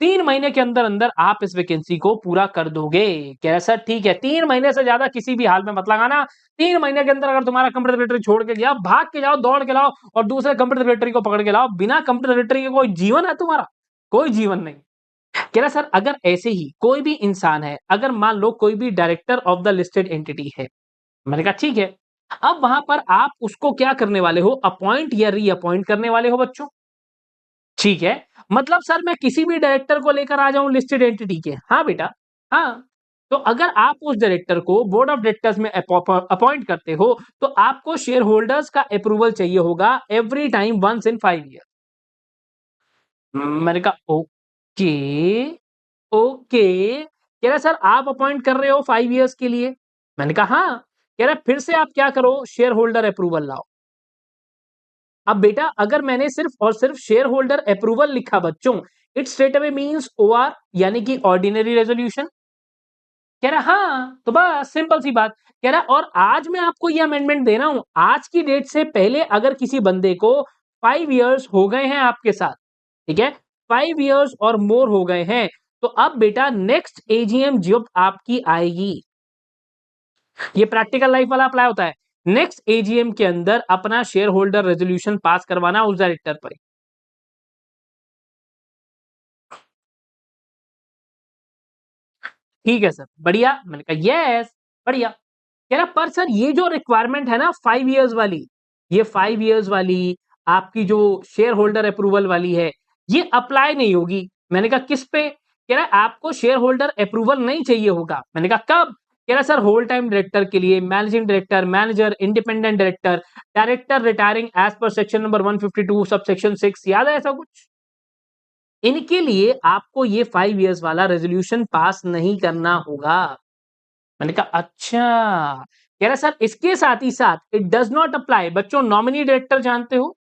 3 महीने के अंदर-अंदर आप इस वैकेंसी को पूरा कर दोगे। कह रहा सर ठीक है, 3 महीने से ज्यादा किसी भी हाल में मत लगाना। 3 महीने के अंदर अगर तुम्हारा कंप्यूटर सेक्रेटरी छोड़ के गया, भाग के जाओ, दौड़ के लाओ और दूसरे कंप्यूटर सेक्रेटरी को पकड़ के लाओ। बिना कंप्यूटर सेक्रेटरी के कोई जीवन है तुम्हारा? कोई जीवन नहीं। कह रहा सर अगर ऐसे ही कोई भी इंसान है, अगर मान लो कोई भी director of the listed entity है, मैंने कहा ठीक है। अब वहां पर आप उसको क्या करने वाले हो? अपॉइंट या रीअपॉइंट करने वाले हो बच्चों। ठीक है। मतलब सर मैं किसी भी डायरेक्टर को लेकर आ जाऊं लिस्टेड एंटिटी के? हाँ बेटा, हाँ। तो अगर आप उस डायरेक्टर को बोर्ड ऑफ डायरेक्टर्स में अपॉइंट करते हो, तो आपको शेयर होल्डर्स का अप्रूवल चाहिए होगा every time once in 5 year. मैंने कहा ओके, ओके। कह रहा सर आप अपॉइंट कर रहे हो 5 इयर्स के लिए? मैंने कहा हाँ। कह रहा फिर से आप क्या करो, शेयर होल्डर अप्रूवल लाओ। अब बेटा अगर मैंने सिर्फ और सिर्फ शेयर होल्डर अप्रूवल लिखा बच्चों, it straight away means OR, यानी कि ऑर्डिनरी रेजोल्यूशन। कह रहा हाँ, तो बस सिंपल सी बात। कह रहा और आज मैं आपको ये अमेंडमेंट दे रहा हूं, आज की डेट से पहले अगर किसी बंदे को 5 इयर्स हो गए हैं आपके साथ, ठीक है, 5 इयर्स और मोर हो गए हैं, तो अब बेटा नेक्स्ट एजीएम जब आपकी आएगी, ये प्रैक्टिकल लाइफ वाला अप्लाई होता है। नेक्स्ट एजीएम के अंदर अपना शेयर होल्डर रेजोल्यूशन पास करवाना उस डायरेक्टर पर। ठीक है सर, बढ़िया। मैंने कहा यस, बढ़िया। कह रहा पर सर ये जो रिक्वायरमेंट है ना 5 इयर्स वाली, ये 5 इयर्स वाली आपकी जो शेयर होल्डर अप्रूवल वाली है, ये अप्लाई नहीं होगी। मैंने कहा किस पे? कह रहा है आपको शेयर होल्डर अप्रूवल नहीं चाहिए होगा। मैंने कहा कब? कह रहा सर होल टाइम डायरेक्टर के लिए, managing director, manager, independent director, director retiring age पर सेक्शन नंबर 152 सब सेक्शन 6, याद है ऐसा कुछ? इनके लिए आपको ये 5 इयर्स वाला रेजोल्यूशन पास नहीं करना होगा। मैंने कहा अच्छा। कह रहा सर इसके साथ ही साथ इट डज नॉट अप्लाई बच्चों, नॉमिनी डायरेक्टर जानते हो?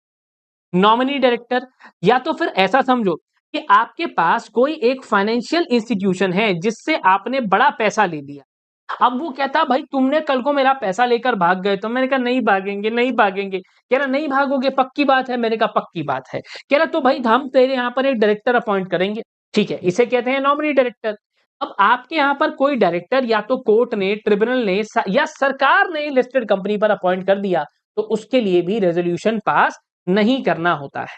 नॉमिनी डायरेक्टर, या तो फिर ऐसा समझो कि आपके पास कोई एक फाइनेंशियल इंस्टीट्यूशन है जिससे आपने बड़ा पैसा ले लिया। अब वो कहता भाई तुमने कल को मेरा पैसा लेकर भाग गए, तो मैंने कहा नहीं भागेंगे, नहीं भागेंगे। कह रहा नहीं भागोगे, पक्की बात है? मैंने कहा पक्की बात है। कह रहा तो भाई हम तेरे यहाँ पर एक डायरेक्टर अपॉइंट करेंगे, ठीक है, इसे कहते हैं नॉमिनी डायरेक्टर। अब आपके यहाँ पर कोई डायरेक्टर या तो कोर्ट ने, ट्रिब्यूनल ने या सरकार ने लिस्टेड कंपनी पर अपॉइंट कर दिया, तो उसके लिए भी रेजोल्यूशन पास नहीं करना होता है।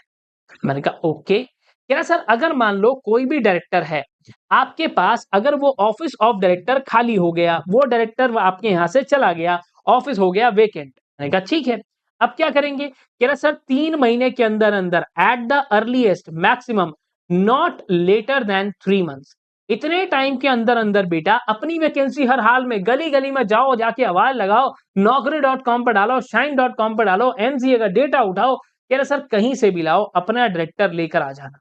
मैंने कहा ओके। कह रहा सर अगर मान लो कोई भी डायरेक्टर है आपके पास, अगर वो ऑफिस ऑफ डायरेक्टर खाली हो गया, वो डायरेक्टर आपके यहां से चला गया, ऑफिस हो गया वेकेंट, मैंने कहा ठीक है, अब क्या करेंगे? कह रहा सर 3 महीने के अंदर अंदर at the earliest maximum not later than 3 months, इतने टाइम के अंदर अंदर बेटा अपनी वैकेंसी हर हाल में गली गली में जाओ, जाके आवाज लगाओ, नौकरी.com पर डालो, shine.com पर डालो, एनसीए का डेटा उठाओ। कह रहा सर कहीं से भी लाओ, अपना डायरेक्टर लेकर आ जाना।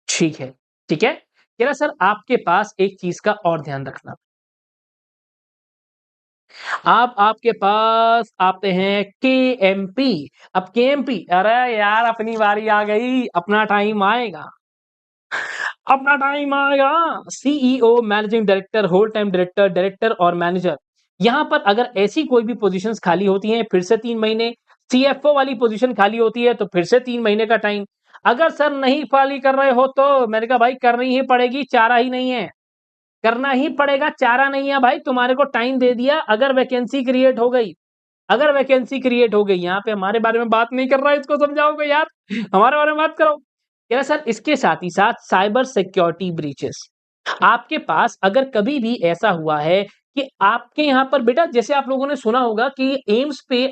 ठीक है, ठीक है। कह रहा सर आपके पास एक चीज का और ध्यान रखना, आप आपके पास आते हैं केएमपी। अब केएमपी, अरे यार अपनी बारी आ गई, अपना टाइम आएगा, अपना टाइम आएगा। CEO, managing director, whole time director, director और मैनेजर, यहां पर अगर ऐसी कोई भी पोजीशंस खाली होती हैं, फिर से 3 महीने, सीएफओ वाली पोजीशन खाली होती है तो फिर से 3 महीने का टाइम। अगर सर नहीं खाली कर रहे हो तो मैंने कहा भाई करनी ही पड़ेगी, चारा ही नहीं है, करना ही पड़ेगा, चारा नहीं है भाई, तुम्हारे को टाइम दे दिया। अगर वैकेंसी क्रिएट हो गई, अगर वैकेंसी क्रिएट हो गई, यहाँ पे हमारे बारे में बात नहीं कर रहा है, इसको समझाओगे यार, हमारे बारे में बात करो। कह रहा सर इसके साथ ही साथ साइबर सिक्योरिटी ब्रीचेस, आपके पास अगर कभी भी ऐसा हुआ है कि आपके यहाँ पर बेटा, जैसे आप लोगों ने सुना होगा कि एम्स पे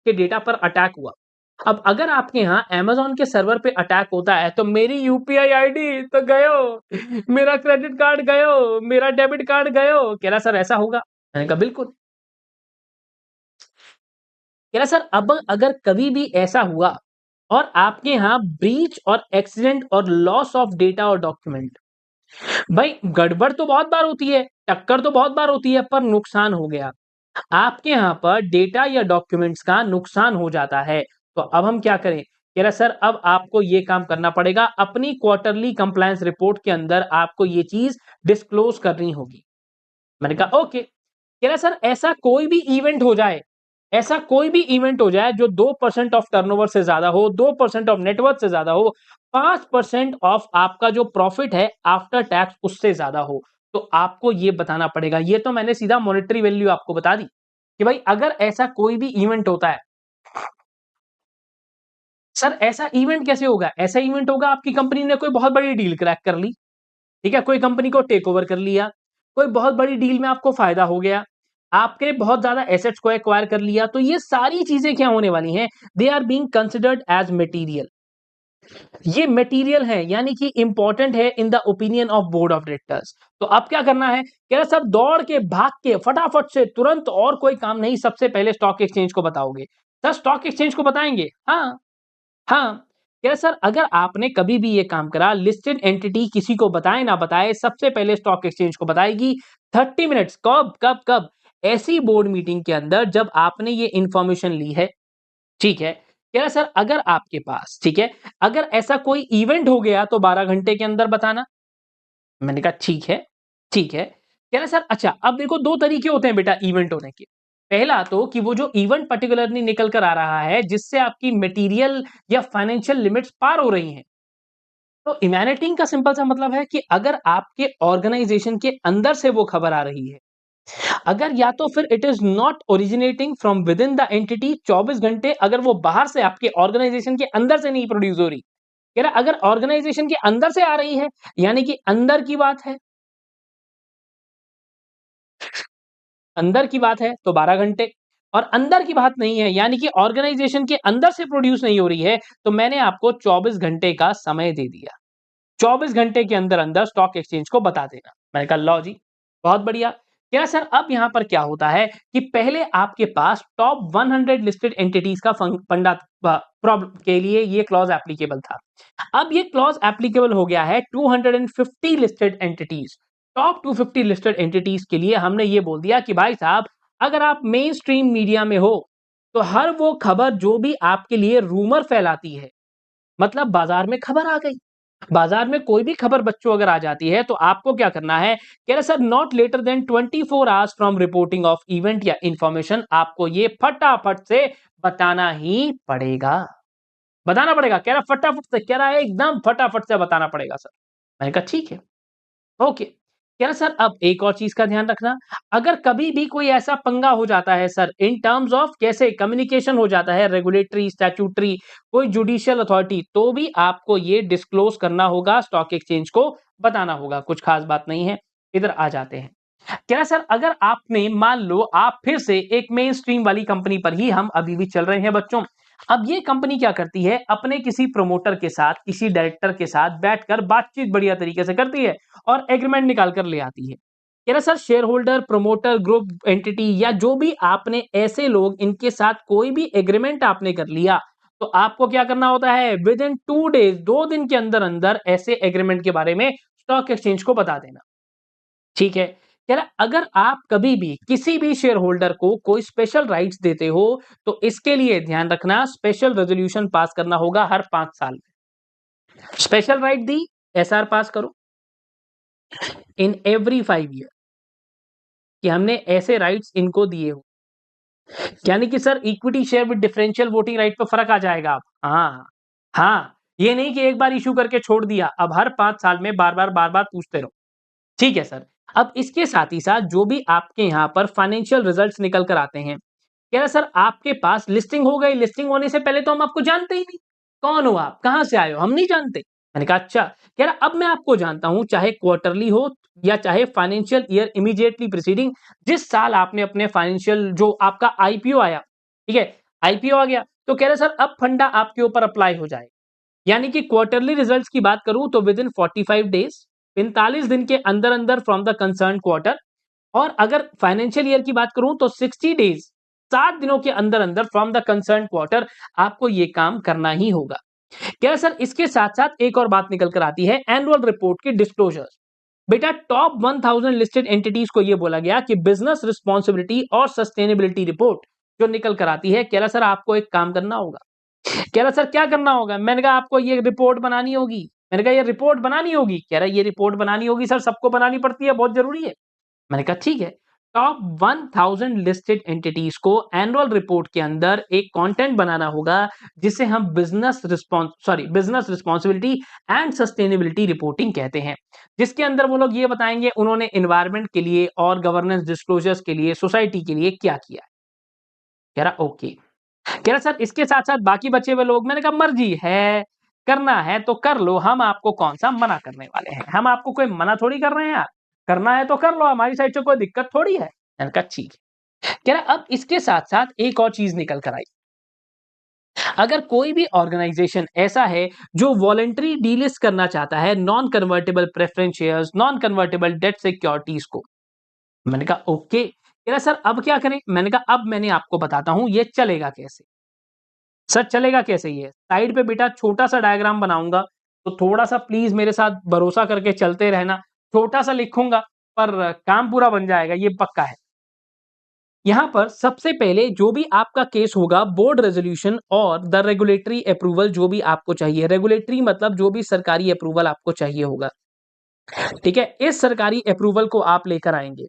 के डेटा पर अटैक हुआ। अब अगर आपके यहाँ अमेज़न के सर्वर पे अटैक होता है तो मेरी यूपीआई आईडी तो गयो, मेरा क्रेडिट कार्ड गयो, मेरा डेबिट कार्ड गयो। कह रहा सर ऐसा होगा? मैंने कहा बिल्कुल। कह रहा सर अब अगर कभी भी ऐसा हुआ और आपके यहाँ ब्रीच और एक्सीडेंट और लॉस ऑफ डेटा और डॉक्यूमेंट, भाई गड़बड़ तो बहुत बार होती है, टक्कर तो बहुत बार होती है, पर नुकसान हो गया, आपके यहाँ पर डेटा या डॉक्यूमेंट्स का नुकसान हो जाता है, तो अब हम क्या करें? कह रहा सर अब आपको ये काम करना पड़ेगा, अपनी क्वार्टरली कंप्लायंस रिपोर्ट के अंदर आपको ये चीज डिस्क्लोज करनी होगी। मैंने कहा ओके। कह रहा सर ऐसा कोई भी इवेंट हो जाए, ऐसा कोई भी इवेंट हो जाए जो 2% ऑफ टर्नओवर से ज्यादा हो, 2% ऑफ नेटवर्थ से ज्यादा हो, 5% ऑफ आपका जो प्रॉफिट है आफ्टर टैक्स उससे ज्यादा हो, तो आपको ये बताना पड़ेगा। ये तो मैंने सीधा मॉनेटरी वैल्यू आपको बता दी कि भाई अगर ऐसा कोई भी इवेंट होता है। सर ऐसा इवेंट कैसे होगा? ऐसा इवेंट होगा आपकी कंपनी ने कोई बहुत बड़ी डील क्रैक कर ली, ठीक है, कोई कंपनी को टेक ओवर कर लिया, कोई बहुत बड़ी डील में आपको फायदा हो गया, आपके बहुत ज्यादा एसेट्स को एक्वायर कर लिया, तो ये सारी चीजें क्या होने वाली हैं? They are being considered as material. ये मटेरियल है यानी कि इंपॉर्टेंट है in the opinion of board of directors. तो अब क्या करना है? कह रहा सब दौड़ के भाग के फटाफट से तुरंत, और कोई काम नहीं, सबसे पहले स्टॉक एक्सचेंज को बताओगे। सर स्टॉक एक्सचेंज को बताएंगे? हाँ, हाँ। कह रहा सर अगर आपने कभी भी ये काम करा, लिस्टेड एंटिटी किसी को बताए ना बताए, सबसे पहले स्टॉक एक्सचेंज को बताएगी। 30 मिनट्स, कब कब कब? ऐसी बोर्ड मीटिंग के अंदर जब आपने ये इंफॉर्मेशन ली है, ठीक है। कह रहा सर अगर आपके पास, ठीक है, अगर ऐसा कोई इवेंट हो गया तो 12 घंटे के अंदर बताना। मैंने कहा ठीक है, ठीक है। कह रहा सर अच्छा अब देखो 2 तरीके होते हैं बेटा इवेंट होने के। पहला तो कि वो जो इवेंट पर्टिकुलरली निकल कर आ रहा है जिससे आपकी मटेरियल या फाइनेंशियल लिमिट्स पार हो रही हैं। तो इमैनेटिंग का सिंपल सा मतलब है कि अगर आपके ऑर्गेनाइजेशन के अंदर से वो खबर आ रही है, अगर या तो फिर it is not originating from with in the entity 24 घंटे, अगर वो बाहर से आपके ऑर्गेनाइजेशन के अंदर से नहीं प्रोड्यूस हो रही। कह रहा अगर ऑर्गेनाइजेशन के अंदर से आ रही है यानी कि अंदर की बात है, अंदर की बात है तो 12 घंटे, और अंदर की बात नहीं है यानी कि ऑर्गेनाइजेशन के अंदर से प्रोड्यूस नहीं हो रही है, तो मैंने आपको 24 घंटे का समय दे दिया। 24 घंटे के अंदर अंदर स्टॉक एक्सचेंज को बता देना। मैंने कहा लो जी, बहुत बढ़िया। क्या सर अब यहां पर क्या होता है कि पहले आपके पास टॉप 100 लिस्टेड एंटिटीज का फंडा प्रॉब्लम के लिए ये क्लॉज एप्लीकेबल था। अब ये क्लॉज एप्लीकेबल हो गया है 250 listed entities. Top 250 listed entities के लिए हमने ये बोल दिया कि भाई साहब अगर आप मेन स्ट्रीम मीडिया में हो तो हर वो खबर जो भी आपके लिए रूमर फैलाती है, मतलब बाजार में खबर आ गई, बाजार में कोई भी खबर बच्चों अगर आ जाती है तो आपको क्या करना है? कह रहे sir not later than 24 hours from reporting of event या इंफॉर्मेशन, आपको ये फटाफट से बताना ही पड़ेगा, बताना पड़ेगा। कह रहा फटाफट से, कह रहा है एकदम फटाफट से बताना पड़ेगा सर। मैंने कहा ठीक है, ओके। कह रहा सर अब एक और चीज का ध्यान रखना, अगर कभी भी कोई ऐसा पंगा हो जाता है सर इन टर्म्स ऑफ कैसे कम्युनिकेशन हो जाता है, रेगुलेटरी, स्टैट्यूटरी, कोई जुडिशियल अथॉरिटी, तो भी आपको ये डिस्क्लोज करना होगा, स्टॉक एक्सचेंज को बताना होगा। कुछ खास बात नहीं है। इधर आ जाते हैं। कह रहा सर अगर आपने मान लो आप फिर से एक मेन स्ट्रीम वाली कंपनी पर ही हम अभी भी चल रहे हैं बच्चों। अब ये कंपनी क्या करती है? अपने किसी प्रमोटर के साथ, किसी डायरेक्टर के साथ बैठकर बातचीत बढ़िया तरीके से करती है और एग्रीमेंट निकाल कर ले आती है। कह रहा sir share holder, promoter, group entity या जो भी आपने ऐसे लोग इनके साथ कोई भी एग्रीमेंट आपने कर लिया, तो आपको क्या करना होता है? विद इन 2 डेज, 2 दिन के अंदर अंदर ऐसे एग्रीमेंट के बारे में स्टॉक एक्सचेंज को बता देना। ठीक है। कह रहा अगर आप कभी भी किसी भी शेयर होल्डर को कोई स्पेशल राइट्स देते हो तो इसके लिए ध्यान रखना स्पेशल रेजोल्यूशन पास करना होगा हर 5 साल में। स्पेशल राइट दी, एसआर पास करो इन एवरी 5 ईयर कि हमने ऐसे राइट्स इनको दिए हो। यानी कि sir equity share with differential voting right पे फर्क आ जाएगा अब। हाँ, हाँ, ये नहीं कि एक बार इश्यू करके छोड़ दिया, अब हर 5 साल में बार-बार पूछते रहो। ठीक है सर। अब इसके साथ ही साथ जो भी आपके यहाँ पर फाइनेंशियल रिजल्ट्स निकल कर आते हैं, कह रहा सर आपके पास लिस्टिंग हो गई, लिस्टिंग होने से पहले तो हम आपको जानते ही नहीं। कौन हो आप? कहाँ से आए हो? हम नहीं जानते। मैंने कहा अच्छा। कह रहा अब मैं आपको जानता हूँ, चाहे क्वार्टरली हो या चाहे फाइनेंशियल ईयर इमीडिएटली प्रीसीडिंग, जिस साल आपने अपने फाइनेंशियल जो आपका आईपीओ आया, ठीक है? आईपीओ आ गया, तो कह रहे सर अब फंडा आपके ऊपर अप्लाई हो जाएगा। यानी कि क्वार्टरली रिजल्ट्स की बात करूँ तो विदिन 45 डेज़, 45 दिन के अंदर-अंदर फ्रॉम द कंसर्न्ड क्वार्टर, और अगर फाइनेंशियल ईयर की बात करूं तो 60 डेज, 7 दिनों के अंदर अंदर फ्रॉम द कंसर्न क्वार्टर आपको ये काम करना ही होगा। क्या सर इसके साथ साथ एक और बात निकल कर आती है एनुअल रिपोर्ट की डिस्क्लोजर्स। बेटा टॉप 1000 लिस्टेड एंटिटीज को यह बोला गया कि बिजनेस रिस्पॉन्सिबिलिटी और सस्टेनेबिलिटी रिपोर्ट जो निकल कर आती है, कह रहा सर आपको एक काम करना होगा। कह रहा सर क्या करना होगा? मैंने कहा आपको ये रिपोर्ट बनानी होगी। मैंने कहा ये रिपोर्ट बनानी होगी। कह रहा ये रिपोर्ट बनानी होगी सर, सबको बनानी पड़ती है, बहुत जरूरी है। मैंने कहा ठीक है। टॉप 1000 लिस्टेड एंटिटीज को एनुअल रिपोर्ट के अंदर एक कंटेंट बनाना होगा, जिसे हम business responsibility and sustainability reporting कहते हैं, जिसके अंदर वो लोग ये बताएंगे उन्होंने एनवायरनमेंट के लिए और गवर्नेंस डिस्क्लोजर्स के लिए सोसाइटी के लिए क्या किया है। कह रहा ओके। कह रहा सर इसके साथ साथ बाकी बचे हुए लोग, मैंने कहा मर्जी है, करना है तो कर लो, हम आपको कौन सा मना करने वाले हैं, हम आपको कोई मना थोड़ी कर रहे हैं यार, करना है तो कर लो, हमारी साइड से कोई दिक्कत थोड़ी है। मैंने कहा ठीक है। कह रहा अब इसके साथ साथ एक और चीज निकल कर आई। अगर कोई भी ऑर्गेनाइजेशन ऐसा है जो वॉलेंट्री डीलिस्ट करना चाहता है non convertible preference shares, non convertible debt securities को, मैंने कहा ओके। कह रहा सर अब क्या करें? मैंने कहा अब मैंने आपको बताता हूं ये चलेगा कैसे। सर चलेगा कैसे ये? साइड पे बेटा छोटा-सा डायग्राम बनाऊँगा, तो थोड़ा-सा प्लीज़ मेरे साथ भरोसा करके चलते रहना। छोटा-सा लिखूँगा पर काम पूरा बन जाएगा, ये पक्का है। यहाँ पर सबसे पहले जो भी आपका केस होगा, बोर्ड रेज़ोल्यूशन और द रेगुलेटरी अप्रूवल जो भी आपको चाहिए। रेगुलेटरी मतलब जो भी सरकारी अप्रूवल आपको चाहिए होगा, ठीक है? इस सरकारी अप्रूवल को आप लेकर आएँगे।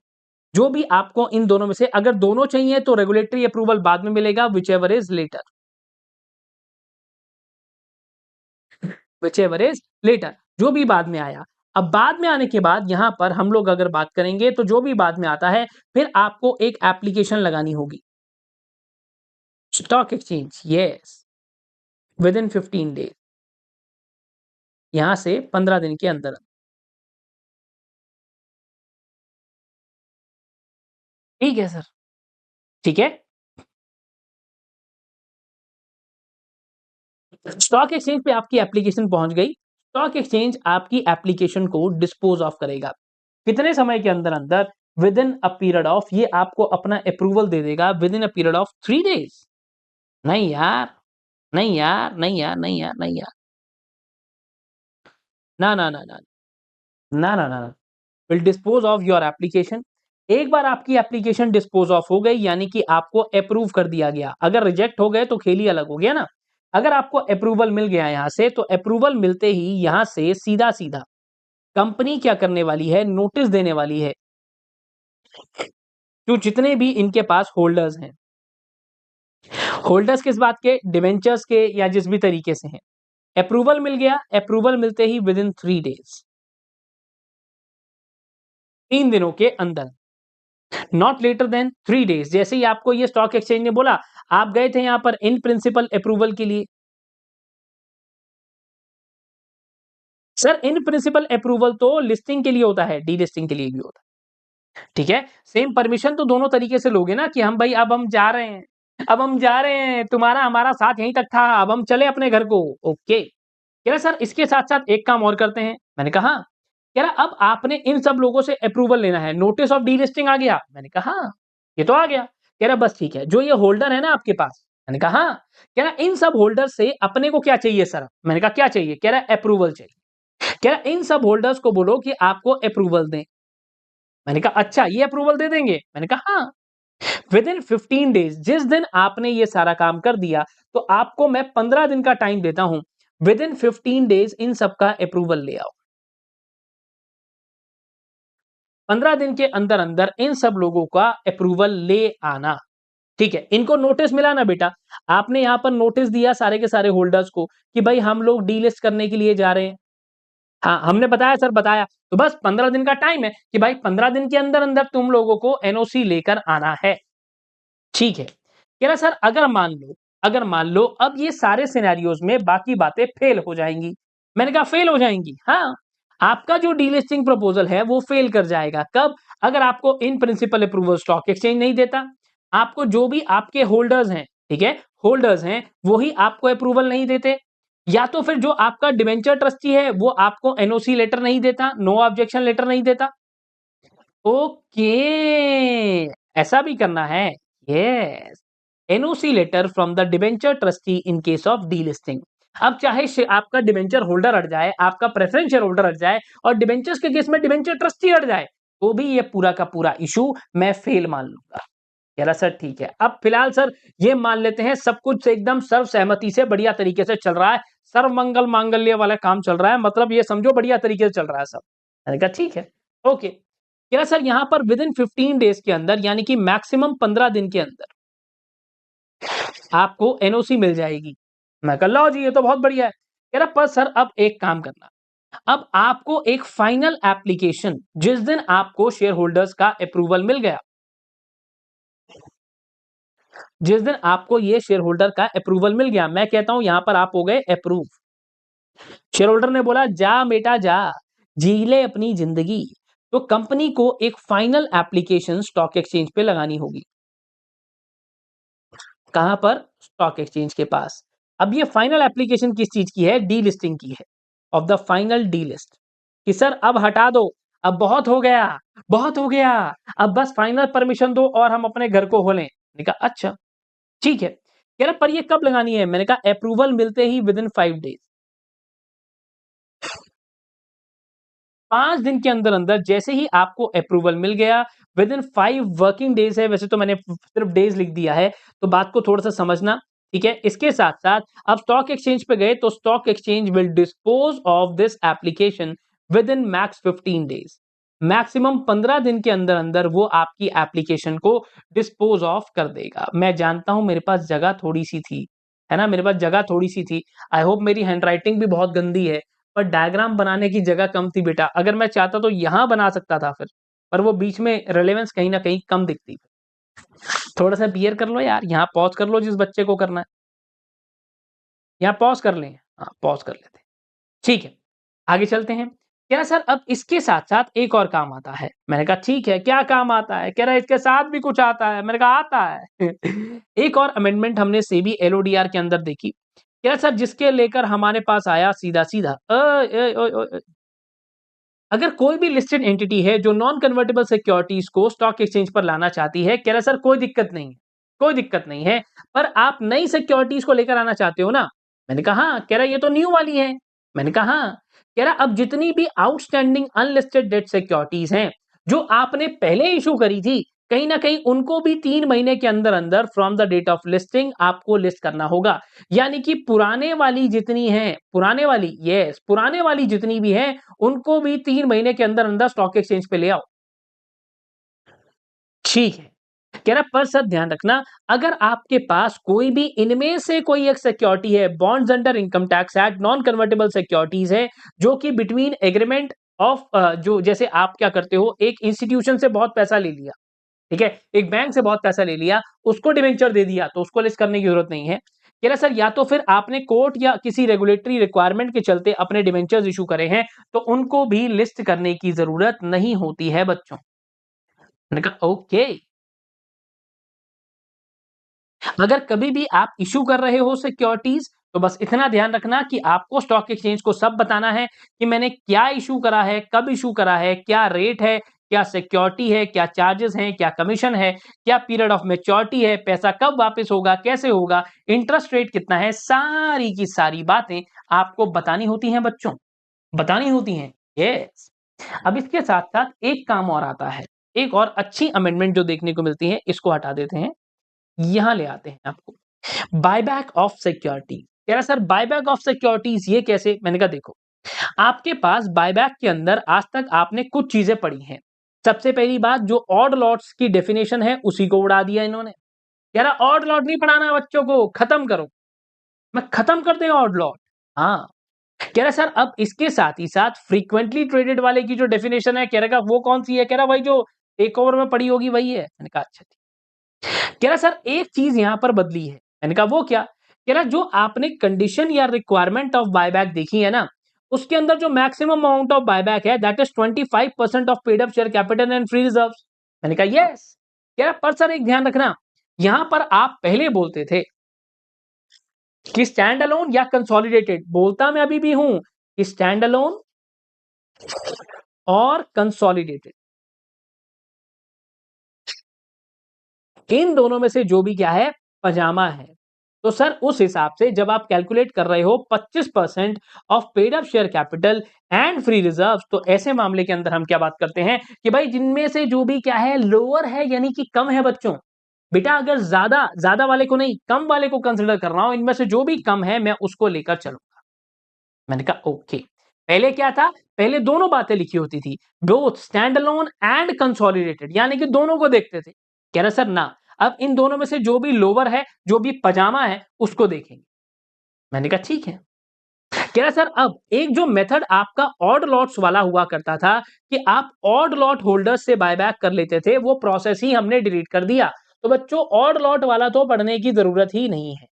जो भी आपको इन दोनों में से अगर दोनों चाहिए तो रेगुलेटरी अप्रूवल बाद में मिलेगा, whichever is later. Whichever is later, जो भी बाद में आया। अब बाद में आने के बाद यहां पर हम लोग अगर बात करेंगे तो जो भी बाद में आता है, फिर आपको एक एप्लीकेशन लगानी होगी stock exchange, yes, within 15 days, यहां से 15 दिन के अंदर। ठीक है सर। ठीक है। स्टॉक एक्सचेंज पे आपकी एप्लीकेशन पहुंच गई। स्टॉक एक्सचेंज आपकी एप्लीकेशन को डिस्पोज ऑफ करेगा कितने समय के अंदर अंदर? With in a period of, ये आपको अपना अप्रूवल दे देगा with in a period of 3 days. नहीं यार, नहीं यार, नहीं यार, नहीं यार, नहीं यार, ना ना ना ना ना ना ना will dispose of your application. एक बार आपकी एप्लीकेशन डिस्पोज ऑफ हो गई यानी कि आपको अप्रूव कर दिया गया। अगर रिजेक्ट हो गए तो खेल ही अलग हो गया ना। अगर आपको अप्रूवल मिल गया यहां से, तो अप्रूवल मिलते ही यहां से सीधा सीधा कंपनी क्या करने वाली है, नोटिस देने वाली है जो जितने भी इनके पास होल्डर्स हैं। होल्डर्स किस बात के? डिवेंचर्स के या जिस भी तरीके से हैं। अप्रूवल मिल गया, अप्रूवल मिलते ही विद इन 3 डेज, 3 दिनों के अंदर, नॉट लेटर देन 3 डेज। जैसे ही आपको ये स्टॉक एक्सचेंज ने बोला, आप गए थे यहां पर इन प्रिंसिपल अप्रूवल के लिए। सर इन प्रिंसिपल अप्रूवल तो लिस्टिंग के लिए होता है, डी लिस्टिंग के लिए भी होता है। ठीक है। सेम परमिशन तो दोनों तरीके से लोगे ना कि हम भाई अब हम जा रहे हैं, अब हम जा रहे हैं, तुम्हारा हमारा साथ यहीं तक था, अब हम चले अपने घर को। ओके। कह रहा सर इसके साथ साथ एक काम और करते हैं। मैंने कहा हाँ। कह रहा अब आपने इन सब लोगों से अप्रूवल लेना है, नोटिस ऑफ डी लिस्टिंग आ गया? मैंने कहा हाँ, ये तो आ गया। कह रहा बस ठीक है, जो ये होल्डर है ना आपके पास? मैंने कहा हाँ। कह रहा इन सब होल्डर से अपने को क्या चाहिए सर? मैंने कहा क्या चाहिए? कह रहा अप्रूवल चाहिए। कह रहा इन सब होल्डर्स को बोलो कि आपको अप्रूवल दें। मैंने कहा अच्छा ये अप्रूवल दे देंगे? मैंने कहा हाँ। विद इन 15 डेज, जिस दिन आपने ये सारा काम कर दिया, तो आपको मैं 15 दिन का टाइम देता हूं। विद इन 15 डेज इन सबका अप्रूवल ले आओ। 15 दिन के अंदर अंदर इन सब लोगों का अप्रूवल ले आना। ठीक है, इनको नोटिस मिला ना बेटा, आपने यहाँ पर नोटिस दिया सारे के सारे होल्डर्स को कि भाई हम लोग डीलिस्ट करने के लिए जा रहे हैं। हाँ, हमने बताया सर बताया, तो बस 15 दिन का टाइम है कि भाई 15 दिन के अंदर-अंदर तुम लोगों को एनओसी लेकर आना है। ठीक है। कह रहा सर अगर मान लो अब ये सारे सिनेरियोज में बाकी बातें फेल हो जाएंगी। मैंने कहा फेल हो जाएंगी, हाँ। आपका जो डीलिस्टिंग प्रपोजल है वो फेल कर जाएगा। कब? अगर आपको in principle approval stock exchange नहीं देता, आपको जो भी आपके होल्डर्स हैं, ठीक है, होल्डर्स हैं वही आपको अप्रूवल नहीं देते, या तो फिर जो आपका डिवेंचर ट्रस्टी है वो आपको एनओसी लेटर नहीं देता, नो ऑब्जेक्शन लेटर नहीं देता। ओके, ऐसा भी करना है। Yes, NOC letter from the debenture trustee in case of delisting. अब चाहे आपका डिबेंचर होल्डर हट जाए, आपका प्रेफरेंस शेयर होल्डर हट जाए और डिबेंचर्स के केस में डिबेंचर ट्रस्टी हट जाए, तो भी ये पूरा का पूरा इशू मैं फेल मान लूंगा। कह रहा सर ठीक है, अब फिलहाल सर ये मान लेते हैं सब कुछ एकदम सर्व सहमति से बढ़िया तरीके से चल रहा है, सर्व मंगल मांगल्य वाला काम चल रहा है, मतलब ये समझो बढ़िया तरीके से चल रहा है सब। मैंने कहा ठीक है, ओके। कह रहा सर यहाँ पर विद इन 15 डेज के अंदर यानी कि मैक्सिमम 15 दिन के अंदर आपको एनओसी मिल जाएगी। मैं कहा लो जी ये तो बहुत बढ़िया है। कह रहा पर सर अब एक काम करना, अब आपको एक फाइनल एप्लीकेशन जिस दिन आपको शेयर होल्डर्स का अप्रूवल मिल गया, जिस दिन आपको ये शेयर होल्डर का अप्रूवल मिल गया, मैं कहता हूं यहां पर आप हो गए अप्रूव। शेयर होल्डर ने बोला जा बेटा जा, जी ले अपनी जिंदगी। तो कंपनी को एक फाइनल एप्लीकेशन स्टॉक एक्सचेंज पे लगानी होगी। कहां पर? स्टॉक एक्सचेंज के पास। अब ये फाइनल एप्लीकेशन किस चीज की है? डी लिस्टिंग की है, of the final D list, कि सर अब हटा दो, अब बहुत हो गया, बहुत हो गया, अब बस फाइनल परमिशन दो और हम अपने घर को खोलें। मैंने कहा अच्छा ठीक है। कह रहा पर ये कब लगानी है? मैंने कहा अप्रूवल मिलते ही विद इन 5 डेज, 5 दिन के अंदर अंदर जैसे ही आपको अप्रूवल मिल गया, विद इन 5 वर्किंग डेज है, वैसे तो मैंने सिर्फ डेज लिख दिया है, तो बात को थोड़ा सा समझना। ठीक है, इसके साथ साथ अब स्टॉक एक्सचेंज पे गए तो stock exchange will dispose of this application with in max 15 days, maximum 15 दिन के अंदर अंदर वो आपकी एप्लीकेशन को डिस्पोज ऑफ कर देगा। मैं जानता हूं मेरे पास जगह थोड़ी सी थी, है ना, मेरे पास जगह थोड़ी सी थी, आई होप मेरी हैंडराइटिंग भी बहुत गंदी है, पर डायग्राम बनाने की जगह कम थी बेटा। अगर मैं चाहता तो यहां बना सकता था फिर, पर वो बीच में रेलेवेंस कहीं ना कहीं कम दिखती। थोड़ा सा बियर कर लो यार, यहाँ पॉज कर लो जिस बच्चे को करना है, यहाँ पॉज कर लें, हाँ पॉज कर लेते हैं। ठीक है, आगे चलते हैं। कह रहा सर अब इसके साथ साथ एक और काम आता है। मैंने कहा ठीक है, क्या काम आता है? कह रहा इसके साथ भी कुछ आता है। मैंने कहा आता है। एक और अमेंडमेंट हमने सेबी एलओडीआर के अंदर देखी। कह रहा सर जिसके लेकर हमारे पास आया सीधा सीधा अगर कोई भी लिस्टेड एंटिटी है जो नॉन कन्वर्टेबल सिक्योरिटीज को स्टॉक एक्सचेंज पर लाना चाहती है, कह रहा सर कोई दिक्कत नहीं है, कोई दिक्कत नहीं है, पर आप नई सिक्योरिटीज को लेकर आना चाहते हो ना? मैंने कहा हाँ। कह रहा ये तो न्यू वाली है। मैंने कहा हाँ। कह रहा अब जितनी भी आउटस्टैंडिंग अनलिस्टेड डेट सिक्योरिटीज हैं जो आपने पहले इशू करी थी, कहीं ना कहीं उनको भी 3 महीने के अंदर अंदर from the date of listing आपको लिस्ट करना होगा। यानी कि पुराने वाली जितनी हैं, पुराने वाली, यस, पुराने वाली जितनी भी हैं उनको भी 3 महीने के अंदर अंदर स्टॉक एक्सचेंज पे ले आओ। ठीक है। कह रहा पर सर ध्यान रखना, अगर आपके पास कोई भी इनमें से कोई एक सिक्योरिटी है, bonds under income tax act non convertible securities है, जो कि बिटवीन एग्रीमेंट ऑफ जो जैसे आप क्या करते हो, एक इंस्टीट्यूशन से बहुत पैसा ले लिया, ठीक है, एक बैंक से बहुत पैसा ले लिया, उसको डिवेंचर दे दिया, तो उसको लिस्ट करने की जरूरत नहीं है। कह रहा सर या तो फिर आपने कोर्ट या किसी रेगुलेटरी रिक्वायरमेंट के चलते अपने डिवेंचर्स इशू करे हैं, तो उनको भी लिस्ट करने की जरूरत नहीं होती है बच्चों। मैंने कहा ओके। अगर कभी भी आप इशू कर रहे हो सिक्योरिटीज, तो बस इतना ध्यान रखना कि आपको स्टॉक एक्सचेंज को सब बताना है कि मैंने क्या इशू करा है, कब इशू करा है, क्या रेट है, क्या सिक्योरिटी है, क्या चार्जेस हैं, क्या कमीशन है, क्या पीरियड ऑफ मैच्योरिटी है, पैसा कब वापस होगा, कैसे होगा, इंटरेस्ट रेट कितना है, सारी की सारी बातें आपको बतानी होती हैं बच्चों, बतानी होती हैं। यस। अब इसके साथ साथ एक काम और आता है, एक और अच्छी अमेंडमेंट जो देखने को मिलती है, इसको हटा देते हैं, यहां ले आते हैं आपको, बायबैक ऑफ सिक्योरिटी। कह रहा सर बायबैक ऑफ सिक्योरिटीज ये कैसे? मैंने कहा देखो, आपके पास बायबैक के अंदर आज तक आपने कुछ चीजें पढ़ी हैं। सबसे पहली बात, जो ऑड लॉट्स की डेफिनेशन है उसी को उड़ा दिया इन्होंने, कह रहा ऑड लॉट नहीं पढ़ाना बच्चों को, खत्म करो। मैं खत्म कर दें ऑड लॉट? हाँ। कह रहा सर अब इसके साथ ही साथ फ्रीक्वेंटली ट्रेडेड वाले की जो डेफिनेशन है, कह रहेगा वो कौन सी है? कह रहा भाई जो टेक ओवर में पड़ी होगी वही है। मैंने कहा अच्छा ठीक। कह रहा सर एक चीज यहां पर बदली है। मैंने कहा वो क्या? कह रहा जो आपने कंडीशन या रिक्वायरमेंट ऑफ बायबैक देखी है ना, उसके अंदर जो मैक्सिमम अमाउंट ऑफ बायबैक है that is 25% of paid up share capital and free reserves. मैंने कहा यस। कह रहा पर सर एक ध्यान रखना, यहां पर आप पहले बोलते थे कि स्टैंड अलोन या कंसोलिडेटेड, बोलता मैं अभी भी हूं कि स्टैंड अलोन और कंसोलिडेटेड, इन दोनों में से जो भी क्या है पजामा है। तो सर उस हिसाब से जब आप कैलकुलेट कर रहे हो 25% of paid up share capital and free reserve, तो ऐसे मामले के अंदर हम क्या बात करते हैं कि भाई जिनमें से जो भी क्या है लोअर है यानी कि कम है बच्चों। बेटा अगर ज्यादा ज्यादा वाले को नहीं, कम वाले को कंसिडर कर रहा हूं, इनमें से जो भी कम है मैं उसको लेकर चलूंगा। मैंने कहा ओके। पहले क्या था? पहले दोनों बातें लिखी होती थी, both stand alone and consolidated, यानी कि दोनों को देखते थे। कह रहा सर ना, अब इन दोनों में से जो भी लोअर है, जो भी पजामा है, उसको देखेंगे। मैंने कहा ठीक है। कह रहा सर अब एक जो मेथड आपका ऑड लॉट्स वाला हुआ करता था कि आप ऑड लॉट होल्डर्स से बायबैक कर लेते थे, वो प्रोसेस ही हमने डिलीट कर दिया। तो बच्चों ऑड लॉट वाला तो पढ़ने की जरूरत ही नहीं है।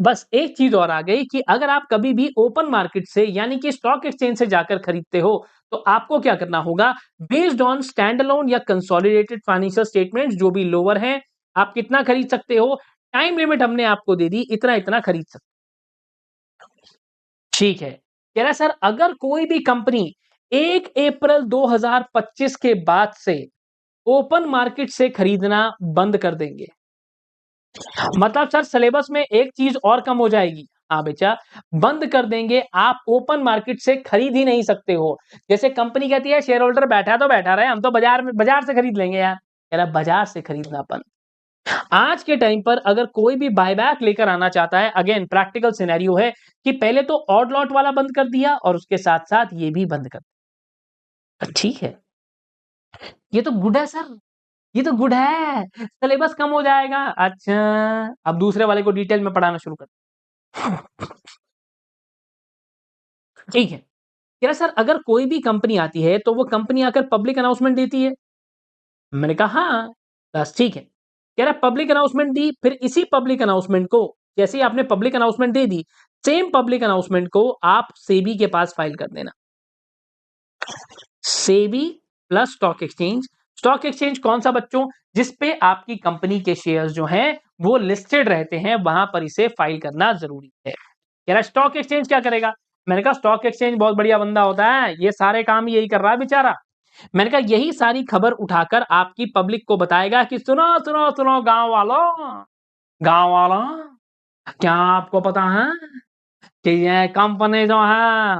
बस एक चीज और आ गई कि अगर आप कभी भी ओपन मार्केट से यानी कि स्टॉक एक्सचेंज से जाकर खरीदते हो, तो आपको क्या करना होगा? बेस्ड ऑन स्टैंड अलोन या कंसोलिडेटेड फाइनेंशियल स्टेटमेंट्स जो भी लोअर हैं, आप कितना खरीद सकते हो? टाइम लिमिट हमने आपको दे दी, इतना इतना खरीद सकते। ठीक है। कह रहा है सर अगर कोई भी कंपनी 1 अप्रैल 2025 के बाद से ओपन मार्केट से खरीदना बंद कर देंगे, मतलब सर सिलेबस में एक चीज और कम हो जाएगी। हाँ बेटा, बंद कर देंगे, आप ओपन मार्केट से खरीद ही नहीं सकते हो। जैसे कंपनी कहती है शेयर होल्डर बैठा है तो बैठा रहे, हम तो बाजार से खरीद लेंगे यार। कह रहा बाजार से खरीदना बंद। आज के टाइम पर अगर कोई भी बायबैक लेकर आना चाहता है, अगेन प्रैक्टिकल सिनेरियो है कि पहले तो ऑड लॉट वाला बंद कर दिया और उसके साथ साथ ये भी बंद कर दिया। ठीक है, ये तो गुड है सर, ये तो गुड है, सिलेबस कम हो जाएगा। अच्छा, अब दूसरे वाले को डिटेल में पढ़ाना शुरू कर। ठीक है। कह रहा सर अगर कोई भी कंपनी आती है तो वो कंपनी आकर पब्लिक अनाउंसमेंट देती है। मैंने कहा हाँ, बस ठीक है। कह रहा पब्लिक अनाउंसमेंट दी, फिर इसी पब्लिक अनाउंसमेंट को, जैसे ही आपने पब्लिक अनाउंसमेंट दे दी, सेम पब्लिक अनाउंसमेंट को आप सेबी के पास फाइल कर देना। SEBI plus stock exchange. Stock exchange कौन सा बच्चों? जिस पे आपकी कंपनी के शेयर्स जो हैं वो लिस्टेड रहते हैं, वहां पर इसे फाइल करना जरूरी है। कह रहा स्टॉक एक्सचेंज क्या करेगा? मैंने कहा स्टॉक एक्सचेंज बहुत बढ़िया बंदा होता है, ये सारे काम यही कर रहा है बेचारा। मैंने कहा यही सारी खबर उठाकर आपकी पब्लिक को बताएगा कि सुनो सुनो सुनो गांव वालों, गांव वालों, क्या आपको पता है कि ये कंपनी जो है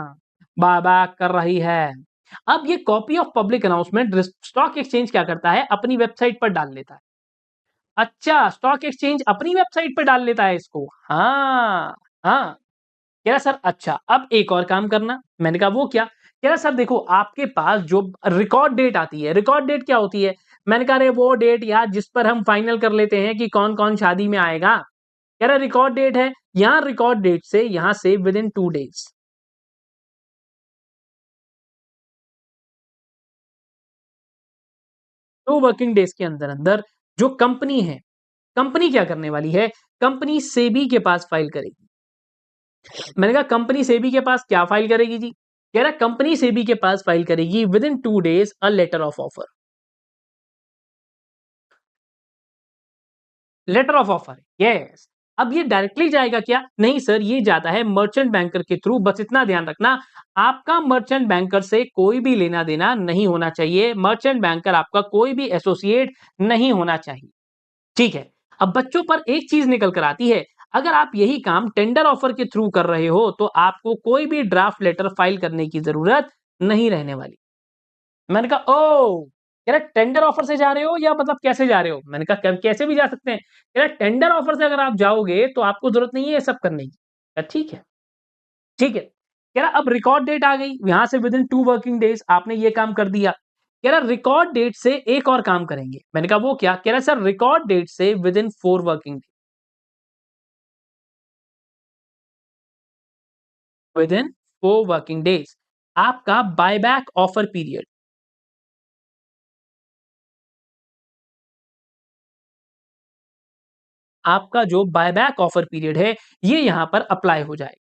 बायबैक कर रही है। अब ये copy of public announcement stock exchange क्या करता है? अपनी वेबसाइट पर डाल लेता है। अच्छा, स्टॉक एक्सचेंज अपनी वेबसाइट पे डाल लेता है इसको। हाँ, हाँ। कह रहा सर अच्छा अब एक और काम करना। मैंने कहा वो क्या? कह रहा सर देखो आपके पास जो रिकॉर्ड डेट आती है, रिकॉर्ड डेट क्या होती है? मैंने कहा अरे वो डेट यार जिस पर हम फाइनल कर लेते हैं कि कौन कौन शादी में आएगा। कह रहा रिकॉर्ड डेट है, यहाँ रिकॉर्ड डेट से यहाँ से with in 2 days, 2 working days के अंदर अंदर जो कंपनी है, कंपनी क्या करने वाली है? कंपनी सेबी के पास फाइल करेगी। मैंने कहा कंपनी सेबी के पास क्या फाइल करेगी जी? कह रहा कंपनी सेबी के पास फाइल करेगी within 2 days a letter of offer. Letter of offer, yes. अब ये डायरेक्टली जाएगा क्या? नहीं सर, ये जाता है मर्चेंट बैंकर के थ्रू। बस इतना ध्यान रखना, आपका मर्चेंट बैंकर से कोई भी लेना देना नहीं होना चाहिए। मर्चेंट बैंकर आपका कोई भी एसोसिएट नहीं होना चाहिए। ठीक है। अब बच्चों पर एक चीज निकल कर आती है, अगर आप यही काम टेंडर ऑफर के थ्रू कर रहे हो तो आपको कोई भी ड्राफ्ट लेटर फाइल करने की जरूरत नहीं रहने वाली। मैंने कहा ओ, कह रहा टेंडर ऑफर से जा रहे हो या मतलब कैसे जा रहे हो? मैंने कहा कैसे भी जा सकते हैं। कह रहा टेंडर ऑफर से अगर आप जाओगे तो आपको जरूरत नहीं है ये सब करने की। ठीक है, ठीक है। कह रहा अब रिकॉर्ड डेट आ गई, यहां से विद इन 2 वर्किंग डेज आपने ये काम कर दिया। कह रहा रिकॉर्ड डेट से एक और काम करेंगे। मैंने कहा वो क्या? कह रहा सर रिकॉर्ड डेट से with in 4 working day, with in 4 working days आपका बायबैक ऑफर पीरियड, आपका जो बायबैक ऑफर पीरियड है ये यहां पर अप्लाई हो जाएगा।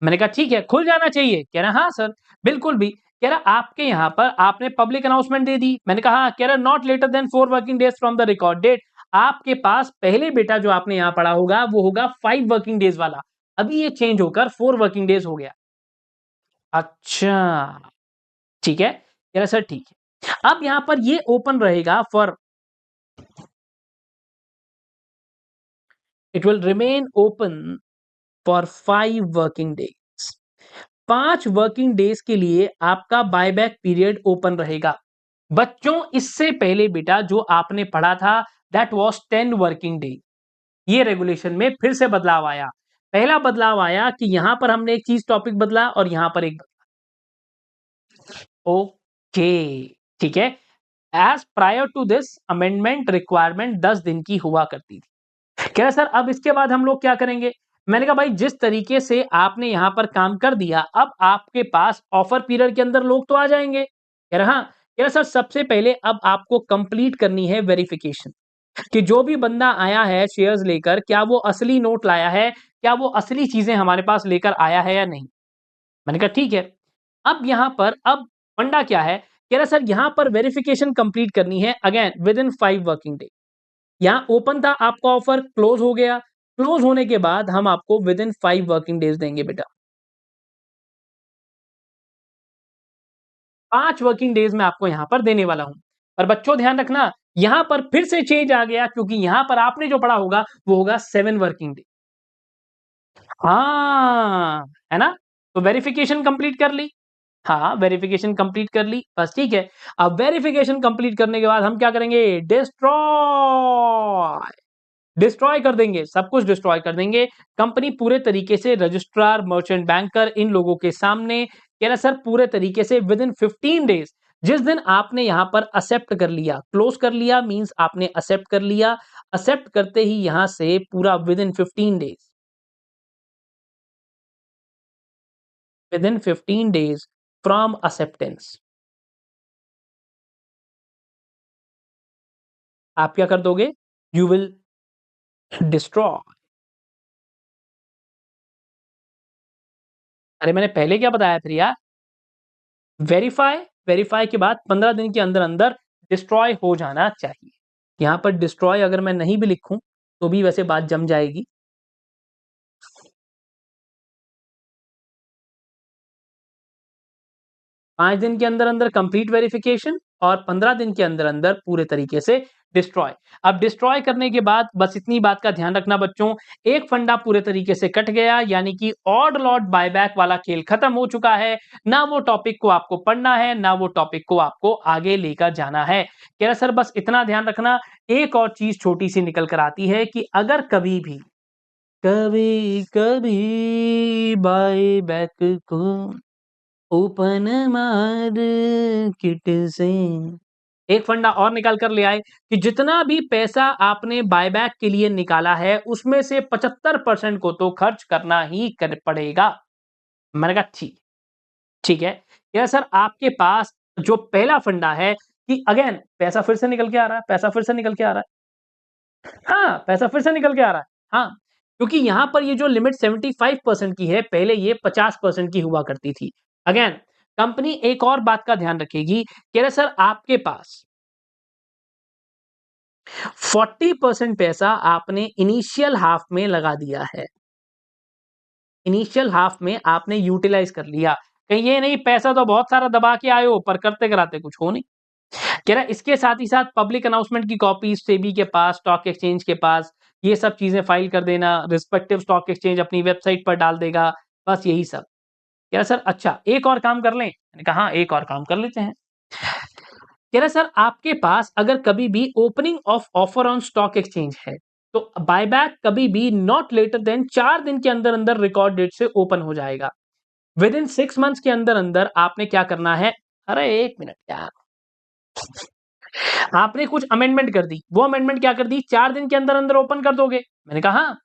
मैंने कहा ठीक है, खुल जाना चाहिए। कह रहा हाँ सर, बिल्कुल भी। कह रहा आपके यहाँ पर आपने पब्लिक अनाउंसमेंट दे दी। मैंने कहा हाँ। कह रहा not later than 4 working days from the record date. आपके पास पहले बेटा जो आपने यहाँ पढ़ा होगा वो होगा 5 वर्किंग डेज वाला, अभी ये चेंज होकर 4 वर्किंग डेज हो गया। अच्छा, ठीक है। कह रहा सर ठीक है। अब यहाँ पर ये ओपन रहेगा for, it will remain open for 5 working days. 5 working days के लिए आपका बायबैक पीरियड ओपन रहेगा। बच्चों इससे पहले बेटा जो आपने पढ़ा था दैट वाज 10 वर्किंग डे। ये रेगुलेशन में फिर से बदलाव आया। पहला बदलाव आया कि यहां पर हमने एक चीज टॉपिक बदला और यहां पर एक, ओके, ठीक है। As prior to this amendment requirement 10 दिन की हुआ करती थी। कह रहा सर अब इसके बाद हम लोग क्या करेंगे? मैंने कहा भाई जिस तरीके से आपने यहां पर काम कर दिया अब आपके पास ऑफर पीरियड के अंदर लोग तो आ जाएंगे। कह रहा हाँ। कह रहा सर सबसे पहले अब आपको कंप्लीट करनी है वेरिफिकेशन कि जो भी बंदा आया है शेयर्स लेकर क्या वो असली नोट लाया है, क्या वो असली चीजें हमारे पास लेकर आया है या नहीं। मैंने कहा ठीक है। अब यहां पर अब फंडा क्या है? कह रहा सर यहां पर वेरिफिकेशन कंप्लीट करनी है again with in 5 working day. यहाँ ओपन था आपका ऑफर, क्लोज हो गया। क्लोज होने के बाद हम आपको विद इन 5 वर्किंग डेज देंगे बेटा। 5 वर्किंग डेज में आपको यहां पर देने वाला हूं। पर बच्चों ध्यान रखना, यहां पर फिर से चेंज आ गया क्योंकि यहां पर आपने जो पढ़ा होगा वो होगा 7 वर्किंग डे। हाँ, है ना? तो वेरिफिकेशन कंप्लीट कर ली। हाँ, वेरिफिकेशन कंप्लीट कर ली, बस ठीक है। अब वेरिफिकेशन कंप्लीट करने के बाद हम क्या करेंगे? डिस्ट्रॉय, डिस्ट्रॉय कर देंगे, सब कुछ डिस्ट्रॉय कर देंगे। कंपनी पूरे तरीके से रजिस्ट्रार, मर्चेंट बैंकर इन लोगों के सामने कह रहा सर पूरे तरीके से विद इन 15 डेज, जिस दिन आपने यहां पर एक्सेप्ट कर लिया, क्लोज कर लिया मींस आपने एक्सेप्ट कर लिया, एक्सेप्ट करते ही यहां से पूरा with in 15 days, with in 15 days from acceptance आप क्या कर दोगे? You will destroy. अरे मैंने पहले क्या बताया फिर यार? वेरीफाई, वेरीफाई के बाद 15 दिन के अंदर अंदर डिस्ट्रॉय हो जाना चाहिए। यहाँ पर डिस्ट्रॉय अगर मैं नहीं भी लिखूं तो भी वैसे बात जम जाएगी। 5 दिन के अंदर अंदर कंप्लीट वेरिफिकेशन और 15 दिन के अंदर अंदर पूरे तरीके से डिस्ट्रॉय। अब डिस्ट्रॉय करने के बाद बस इतनी बात का ध्यान रखना बच्चों, एक फंडा पूरे तरीके से कट गया यानी कि ऑड लॉट बायबैक वाला खेल खत्म हो चुका है। ना वो टॉपिक को आपको पढ़ना है ना वो टॉपिक को आपको आगे लेकर जाना है। कह रहा सर बस इतना ध्यान रखना, एक और चीज छोटी सी निकल कर आती है कि अगर कभी कभी बायबैक को ओपन मार्केट से एक फंडा और निकाल कर ले आए कि जितना भी पैसा आपने बायबैक के लिए निकाला है उसमें से 75% को तो खर्च करना ही कर पड़ेगा। मैंने कहा ठीक, ठीक है। क्या सर आपके पास जो पहला फंडा है कि अगेन पैसा फिर से निकल के आ रहा है, पैसा फिर से निकल के आ रहा है। हाँ, पैसा फिर से निकल के आ रहा है। हाँ, क्योंकि यहां पर ये जो लिमिट 75% की है पहले ये 50% की हुआ करती थी। अगेन कंपनी एक और बात का ध्यान रखेगी, कह रहे सर आपके पास 40% पैसा आपने इनिशियल हाफ में लगा दिया है, इनिशियल हाफ में आपने यूटिलाइज कर लिया। कहीं ये नहीं पैसा तो बहुत सारा दबा के आए हो पर करते कराते कुछ हो नहीं। कह रहा इसके साथ ही साथ पब्लिक अनाउंसमेंट की कॉपी सेबी के पास, स्टॉक एक्सचेंज के पास, ये सब चीजें फाइल कर देना, रिस्पेक्टिव स्टॉक एक्सचेंज अपनी वेबसाइट पर डाल देगा, बस यही सब। कह रहा सर अच्छा एक और काम कर लें? मैंने कहा हाँ एक और काम कर लेते हैं। कह रहा सर आपके पास अगर कभी भी opening of offer on stock exchange है तो बायबैक कभी भी नॉट लेटर देन 4 दिन के अंदर अंदर रिकॉर्ड डेट से ओपन हो जाएगा। विद इन 6 मंथ्स के अंदर अंदर आपने क्या करना है? अरे एक मिनट यार, आपने कुछ अमेंडमेंट कर दी, वो अमेंडमेंट क्या कर दी, 4 दिन के अंदर-अंदर ओपन कर दोगे? मैंने कहा हाँ।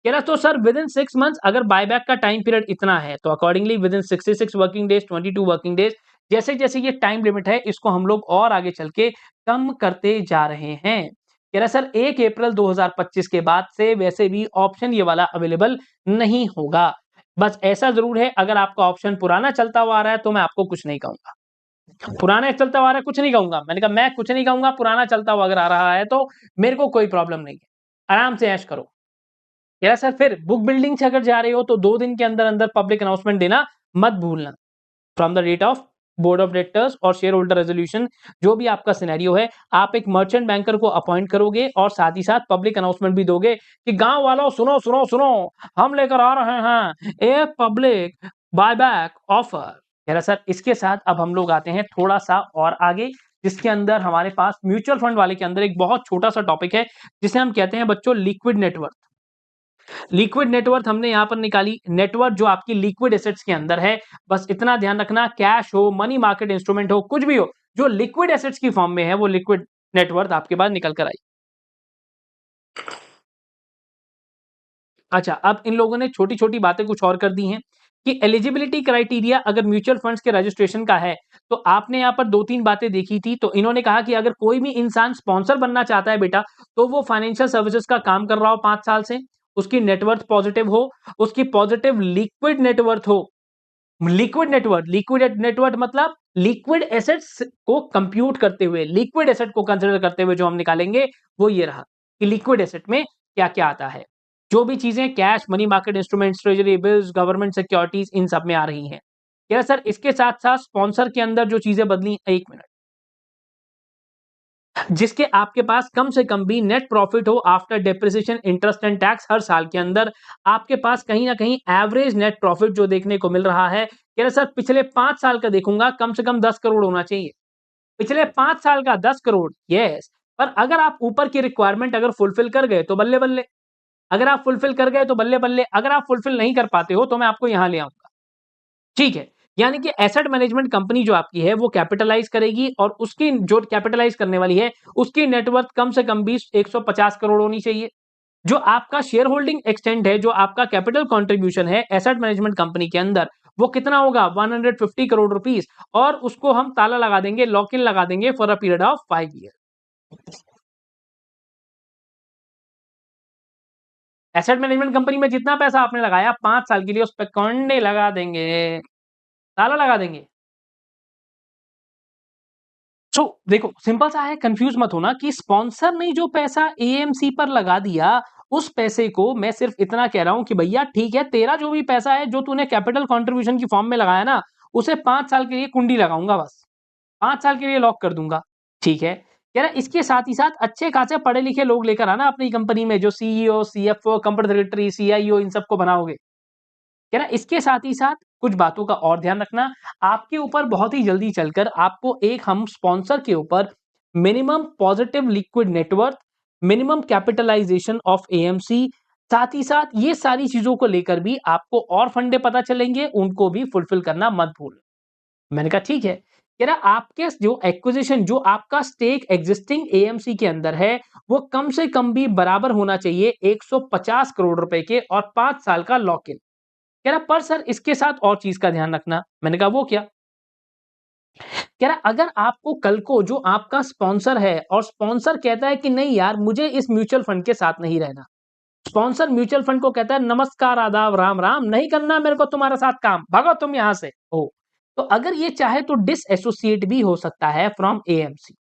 कह रहा तो सर विदिन 6 मंथ्स अगर बायबैक का टाइम पीरियड इतना है, तो accordingly within 66 working days, 22 working days जैसे-जैसे ये टाइम लिमिट है, इसको हम लोग और आगे चल के कम करते जा रहे हैं। कह रहा सर 1 अप्रैल 2025 के बाद से वैसे भी ऑप्शन ये वाला अवेलेबल नहीं होगा। बस ऐसा ज़रूर है अगर आपका ऑप्शन पुराना चलता हुआ आ रहा है, तो मैं आपको कुछ नहीं कहूँगा। पुराना चलता हुआ आ रहा है, कुछ नहीं कहूँगा। मैंने कहा मैं कुछ नहीं कहूँगा, पुराना चलता हुआ अगर आ रहा है, तो मेरे को कोई प्रॉब्लम नहीं है। आराम से ऐश करो। कह रहा सर फिर बुक बिल्डिंग से अगर जा रहे हो तो 2 दिन के अंदर-अंदर पब्लिक अनाउंसमेंट देना मत भूलना। From the date of board of directors और शेयर होल्डर रेज़ोल्यूशन जो भी आपका सिनेरियो है, आप एक मर्चेंट बैंकर को अपॉइंट करोगे और साथ ही साथ पब्लिक अनाउंसमेंट भी दोगे कि गाँव वालों सुनो, सुनो, सुनो, हम लेकर आ रहे हैं एक पब्लिक बायबैक ऑफर। कह रहा सर इसके साथ अब हम लोग आते हैं थोड़ा-सा और आगे, जिसके अंदर हमारे पास म्यूचुअल फंड वाले के अंदर एक बहुत छोटा-सा टॉपिक है, जिसे हम कहते हैं बच्चों लिक्विड नेटवर्थ। लिक्विड नेटवर्थ हमने यहाँ पर निकाली, नेटवर्थ जो आपकी लिक्विड एसेट्स के अंदर है, बस इतना ध्यान रखना कैश हो, मनी मार्केट इंस्ट्रूमेंट हो, कुछ भी हो, जो लिक्विड एसेट्स की फॉर्म में है, वो लिक्विड नेटवर्थ आपके पास निकल कर आई। अच्छा, अब इन लोगों ने छोटी-छोटी बातें कुछ और कर दी हैं कि एलिजिबिलिटी क्राइटेरिया अगर म्यूचुअल फंड्स के रजिस्ट्रेशन का है, तो आपने यहाँ पर 2-3 बातें देखी थी, तो इन्होंने कहा कि अगर कोई भी इंसान स्पॉन्सर बनना चाहता है बेटा, तो वो फाइनेंशियल सर्विसेज का काम कर रहा हो 5 साल से, उसकी नेटवर्थ पॉजिटिव हो, उसकी पॉजिटिव लिक्विड नेटवर्थ हो। लिक्विड नेटवर्थ मतलब लिक्विड एसेट्स को कंप्यूट करते हुए, लिक्विड एसेट को कंसीडर करते हुए जो हम निकालेंगे, वो ये रहा कि लिक्विड एसेट में क्या-क्या आता है। जो भी चीज़ें cash, money market instruments, treasury bills, government securities इन सब में आ रही हैं। क्या सर इसके साथ-साथ स्पॉन्सर के अंदर जो चीज़ें बदली 1 मिनट, जिसके आपके पास कम से कम भी नेट प्रॉफिट हो after depreciation, interest and tax हर साल के अंदर आपके पास कहीं न कहीं एवरेज नेट प्रॉफिट जो देखने को मिल रहा है, कह रहे सर पिछले 5 साल का देखूँगा कम से कम 10 करोड़ होना चाहिए। पिछले 5 साल का 10 करोड़, यस। पर अगर आप ऊपर की रिक्वायरमेंट अगर फुलफिल कर गए तो बल्ले-बल्ले। अगर आप फुलफिल कर गए तो बल्ले-बल्ले, अगर आप फुलफिल नहीं कर पाते हो तो मैं आपको यहाँ ले आऊँगा। ठीक है। यानी कि एसेट मैनेजमेंट कंपनी जो आपकी है वो कैपिटलाइज़ करेगी और उसकी जो कैपिटलाइज़ करने वाली है, उसकी नेटवर्थ कम से कम भी 150 करोड़ होनी चाहिए। जो आपका शेयर होल्डिंग एक्सटेंट है, जो आपका कैपिटल कंट्रीब्यूशन है एसेट मैनेजमेंट कंपनी के अंदर, वो कितना होगा 150 करोड़ रुपीस और उसको हम ताला लगा देंगे, लॉक इन लगा देंगे for a period of 5 year. Asset management company में जितना पैसा आपने लगाया 5 साल के लिए उस पे कंडे लगा देंगे, ताला लगा देंगे। सो देखो सिंपल सा है, कंफ्यूज मत होना कि स्पॉन्सर ने जो पैसा एएमसी पर लगा दिया, उस पैसे को मैं सिर्फ इतना कह रहा हूं कि भैया ठीक है, तेरा जो भी पैसा है जो तूने कैपिटल कंट्रीब्यूशन की फॉर्म में लगाया ना, उसे 5 साल के लिए कुंडी लगाऊंगा बस, 5 साल के लिए लॉक कर दूंगा। ठीक है, कह रहा इसके साथ ही साथ अच्छे खासे पढ़े लिखे लोग लेकर आना अपनी कंपनी में, जो CEO, CFO, company secretary, CIO इन सबको बनाओगे। कह रहा इसके साथ ही साथ कुछ बातों का और ध्यान रखना, आपके ऊपर बहुत ही जल्दी चलकर आपको एक हम स्पॉन्सर के ऊपर minimum positive liquid net worth, minimum capitalisation of AMC, साथ ही साथ ये सारी चीजों को लेकर भी आपको और फंडे पता चलेंगे, उनको भी फुलफिल करना मत भूल। मैंने कहा ठीक है। कह रहा आपके जो एक्विजिशन, जो आपका स्टेक एग्जिस्टिंग एएमसी के अंदर है, वो कम से कम भी बराबर होना चाहिए 150 करोड़ रुपए के और 5 साल का लॉक इन। कह रहा पर सर इसके साथ और चीज का ध्यान रखना। मैंने कहा वो क्या? कह रहा अगर आपको कल को जो आपका स्पॉन्सर है और स्पॉन्सर कहता है कि नहीं यार मुझे इस म्यूचुअल फंड के साथ नहीं रहना, स्पॉन्सर म्यूचुअल फंड को कहता है नमस्कार आदाब राम राम, नहीं करना मेरे को तुम्हारे साथ काम, भागो तुम यहां से हो, तो अगर ये चाहे तो डिस एसोसिएट भी हो सकता है from AMC.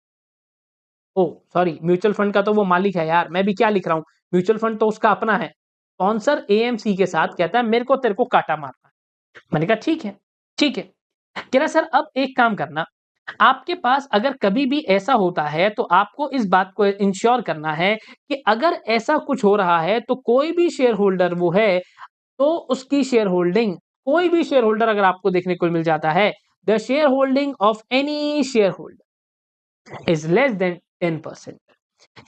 Oh sorry, mutual fund का तो वो मालिक है यार, मैं भी क्या लिख रहा हूँ, म्यूचुअल फंड तो उसका अपना है। स्पॉन्सर एएमसी के साथ कहता है मेरे को तेरे को काटा मारना है। मैंने कहा ठीक है, ठीक है। कह रहा सर अब एक काम करना, आपके पास अगर कभी भी ऐसा होता है तो आपको इस बात को इंश्योर करना है कि अगर ऐसा कुछ हो रहा है तो कोई भी शेयर होल्डर वो है, तो उसकी शेयर होल्डिंग, कोई भी शेयर होल्डर अगर आपको देखने को मिल जाता है, the share holding of any share holder is less than 10%।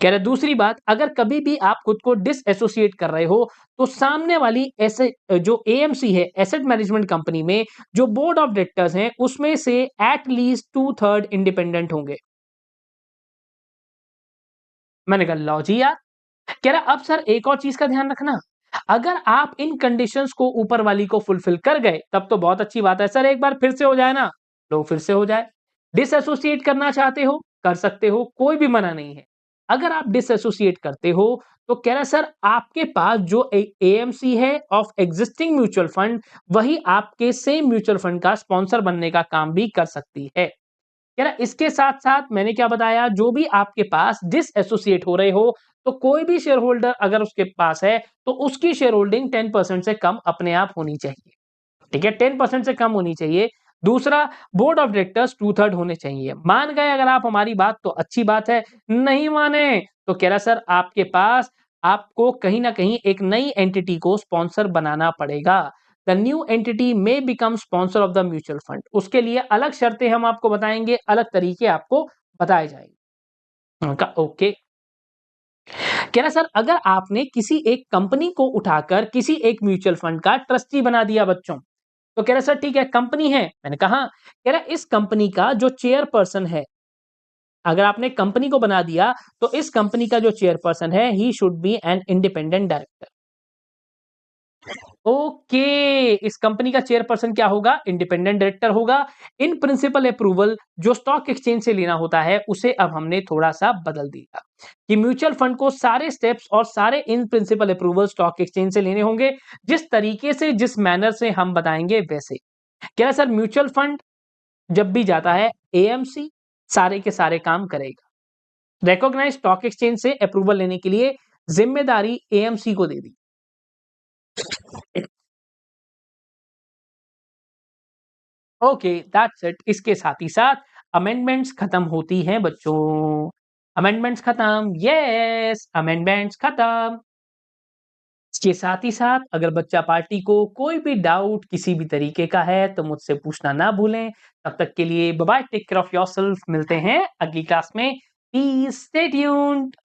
कह रहे दूसरी बात, अगर कभी भी आप खुद को डिस एसोसिएट कर रहे हो तो सामने वाली ऐसे जो एएमसी है एसेट मैनेजमेंट कंपनी में जो बोर्ड ऑफ डायरेक्टर्स हैं उसमें से एट लीस्ट 2/3 इंडिपेंडेंट होंगे। मैंने कहा लो जी यार। कह रहा अब सर एक और चीज़ का ध्यान रखना, अगर आप इन कंडीशंस को ऊपर वाली को फुलफिल कर गए, तब तो बहुत अच्छी बात है। सर एक बार फिर से हो जाए ना, लो फिर से हो जाए। डिसएसोसिएट करना चाहते हो, कर सकते हो, कोई भी मना नहीं है। अगर आप डिसएसोसिएट करते हो, तो कह रहा है सर आपके पास जो एएमसी है ऑफ एक्जिस्टिंग म्यूचुअल फंड, वही आपके सेम म्यूचुअल फंड का स्पॉन्सर बनने का काम भी कर सकती है। कह रहा इसके साथ-साथ मैंने क्या बताया, जो भी आपके पास डिसएसोसिएट हो रहे हो, तो कोई भी शेयर होल्डर अगर उसके पास है, तो उसकी शेयर होल्डिंग 10% से कम अपने आप होनी चाहिए। ठीक है? 10% से कम होनी चाहिए। दूसरा, बोर्ड ऑफ डायरेक्टर्स 2/3 होने चाहिए। मान गए अगर आप हमारी बात तो अच्छी बात है, नहीं माने तो कह रहा सर आपके पास आपको कहीं न कहीं एक नई एंटिटी को स्पॉन्सर बनाना पड़ेगा। The new entity may become sponsor of the mutual fund. उसके लिए अलग शर्तें हम आपको बताएँगे, अलग तरीके आपको बताए जाएँगे। मैंने कहा ओके। कह रहा सर अगर आपने किसी एक कंपनी को उठाकर किसी एक म्यूचुअल फंड का ट्रस्टी बना दिया बच्चों, तो कह रहा सर ठीक है कंपनी है। मैंने कहा हाँ। कह रहा इस कंपनी का जो चेयरपर्सन है, अगर आपने कंपनी को बना दिया तो इस कंपनी का जो चेयरपर्सन है he should be an independent director. Okay, इस कंपनी का चेयरपर्सन क्या होगा? इंडिपेंडेंट डायरेक्टर होगा। इन प्रिंसिपल अप्रूवल जो स्टॉक एक्सचेंज से लेना होता है, उसे अब हमने थोड़ा-सा बदल दिया कि म्यूचुअल फंड को सारे स्टेप्स और सारे in principle approval stock exchange से लेने होंगे, जिस तरीके से, जिस मैनर से हम बताएँगे वैसे। क्या है सर म्यूचुअल फंड जब भी जाता है एएमसी सारे के सारे काम करेगा। रिकॉग्नाइज्ड स्टॉक एक्सचेंज से अप्रूवल लेने के लिए जिम्मेदारी एएमसी को दे दी। Okay that's it. इसके साथ ही साथ अमेंडमेंट्स खत्म होती हैं बच्चों। अमेंडमेंट्स खत्म, यस अमेंडमेंट्स खत्म। इसके साथ ही साथ अगर बच्चा पार्टी को कोई भी डाउट किसी भी तरीके का है तो मुझसे पूछना ना भूलें। तब तक के लिए bye bye, take care of yourself. मिलते हैं अगली क्लास में। Please stay tuned.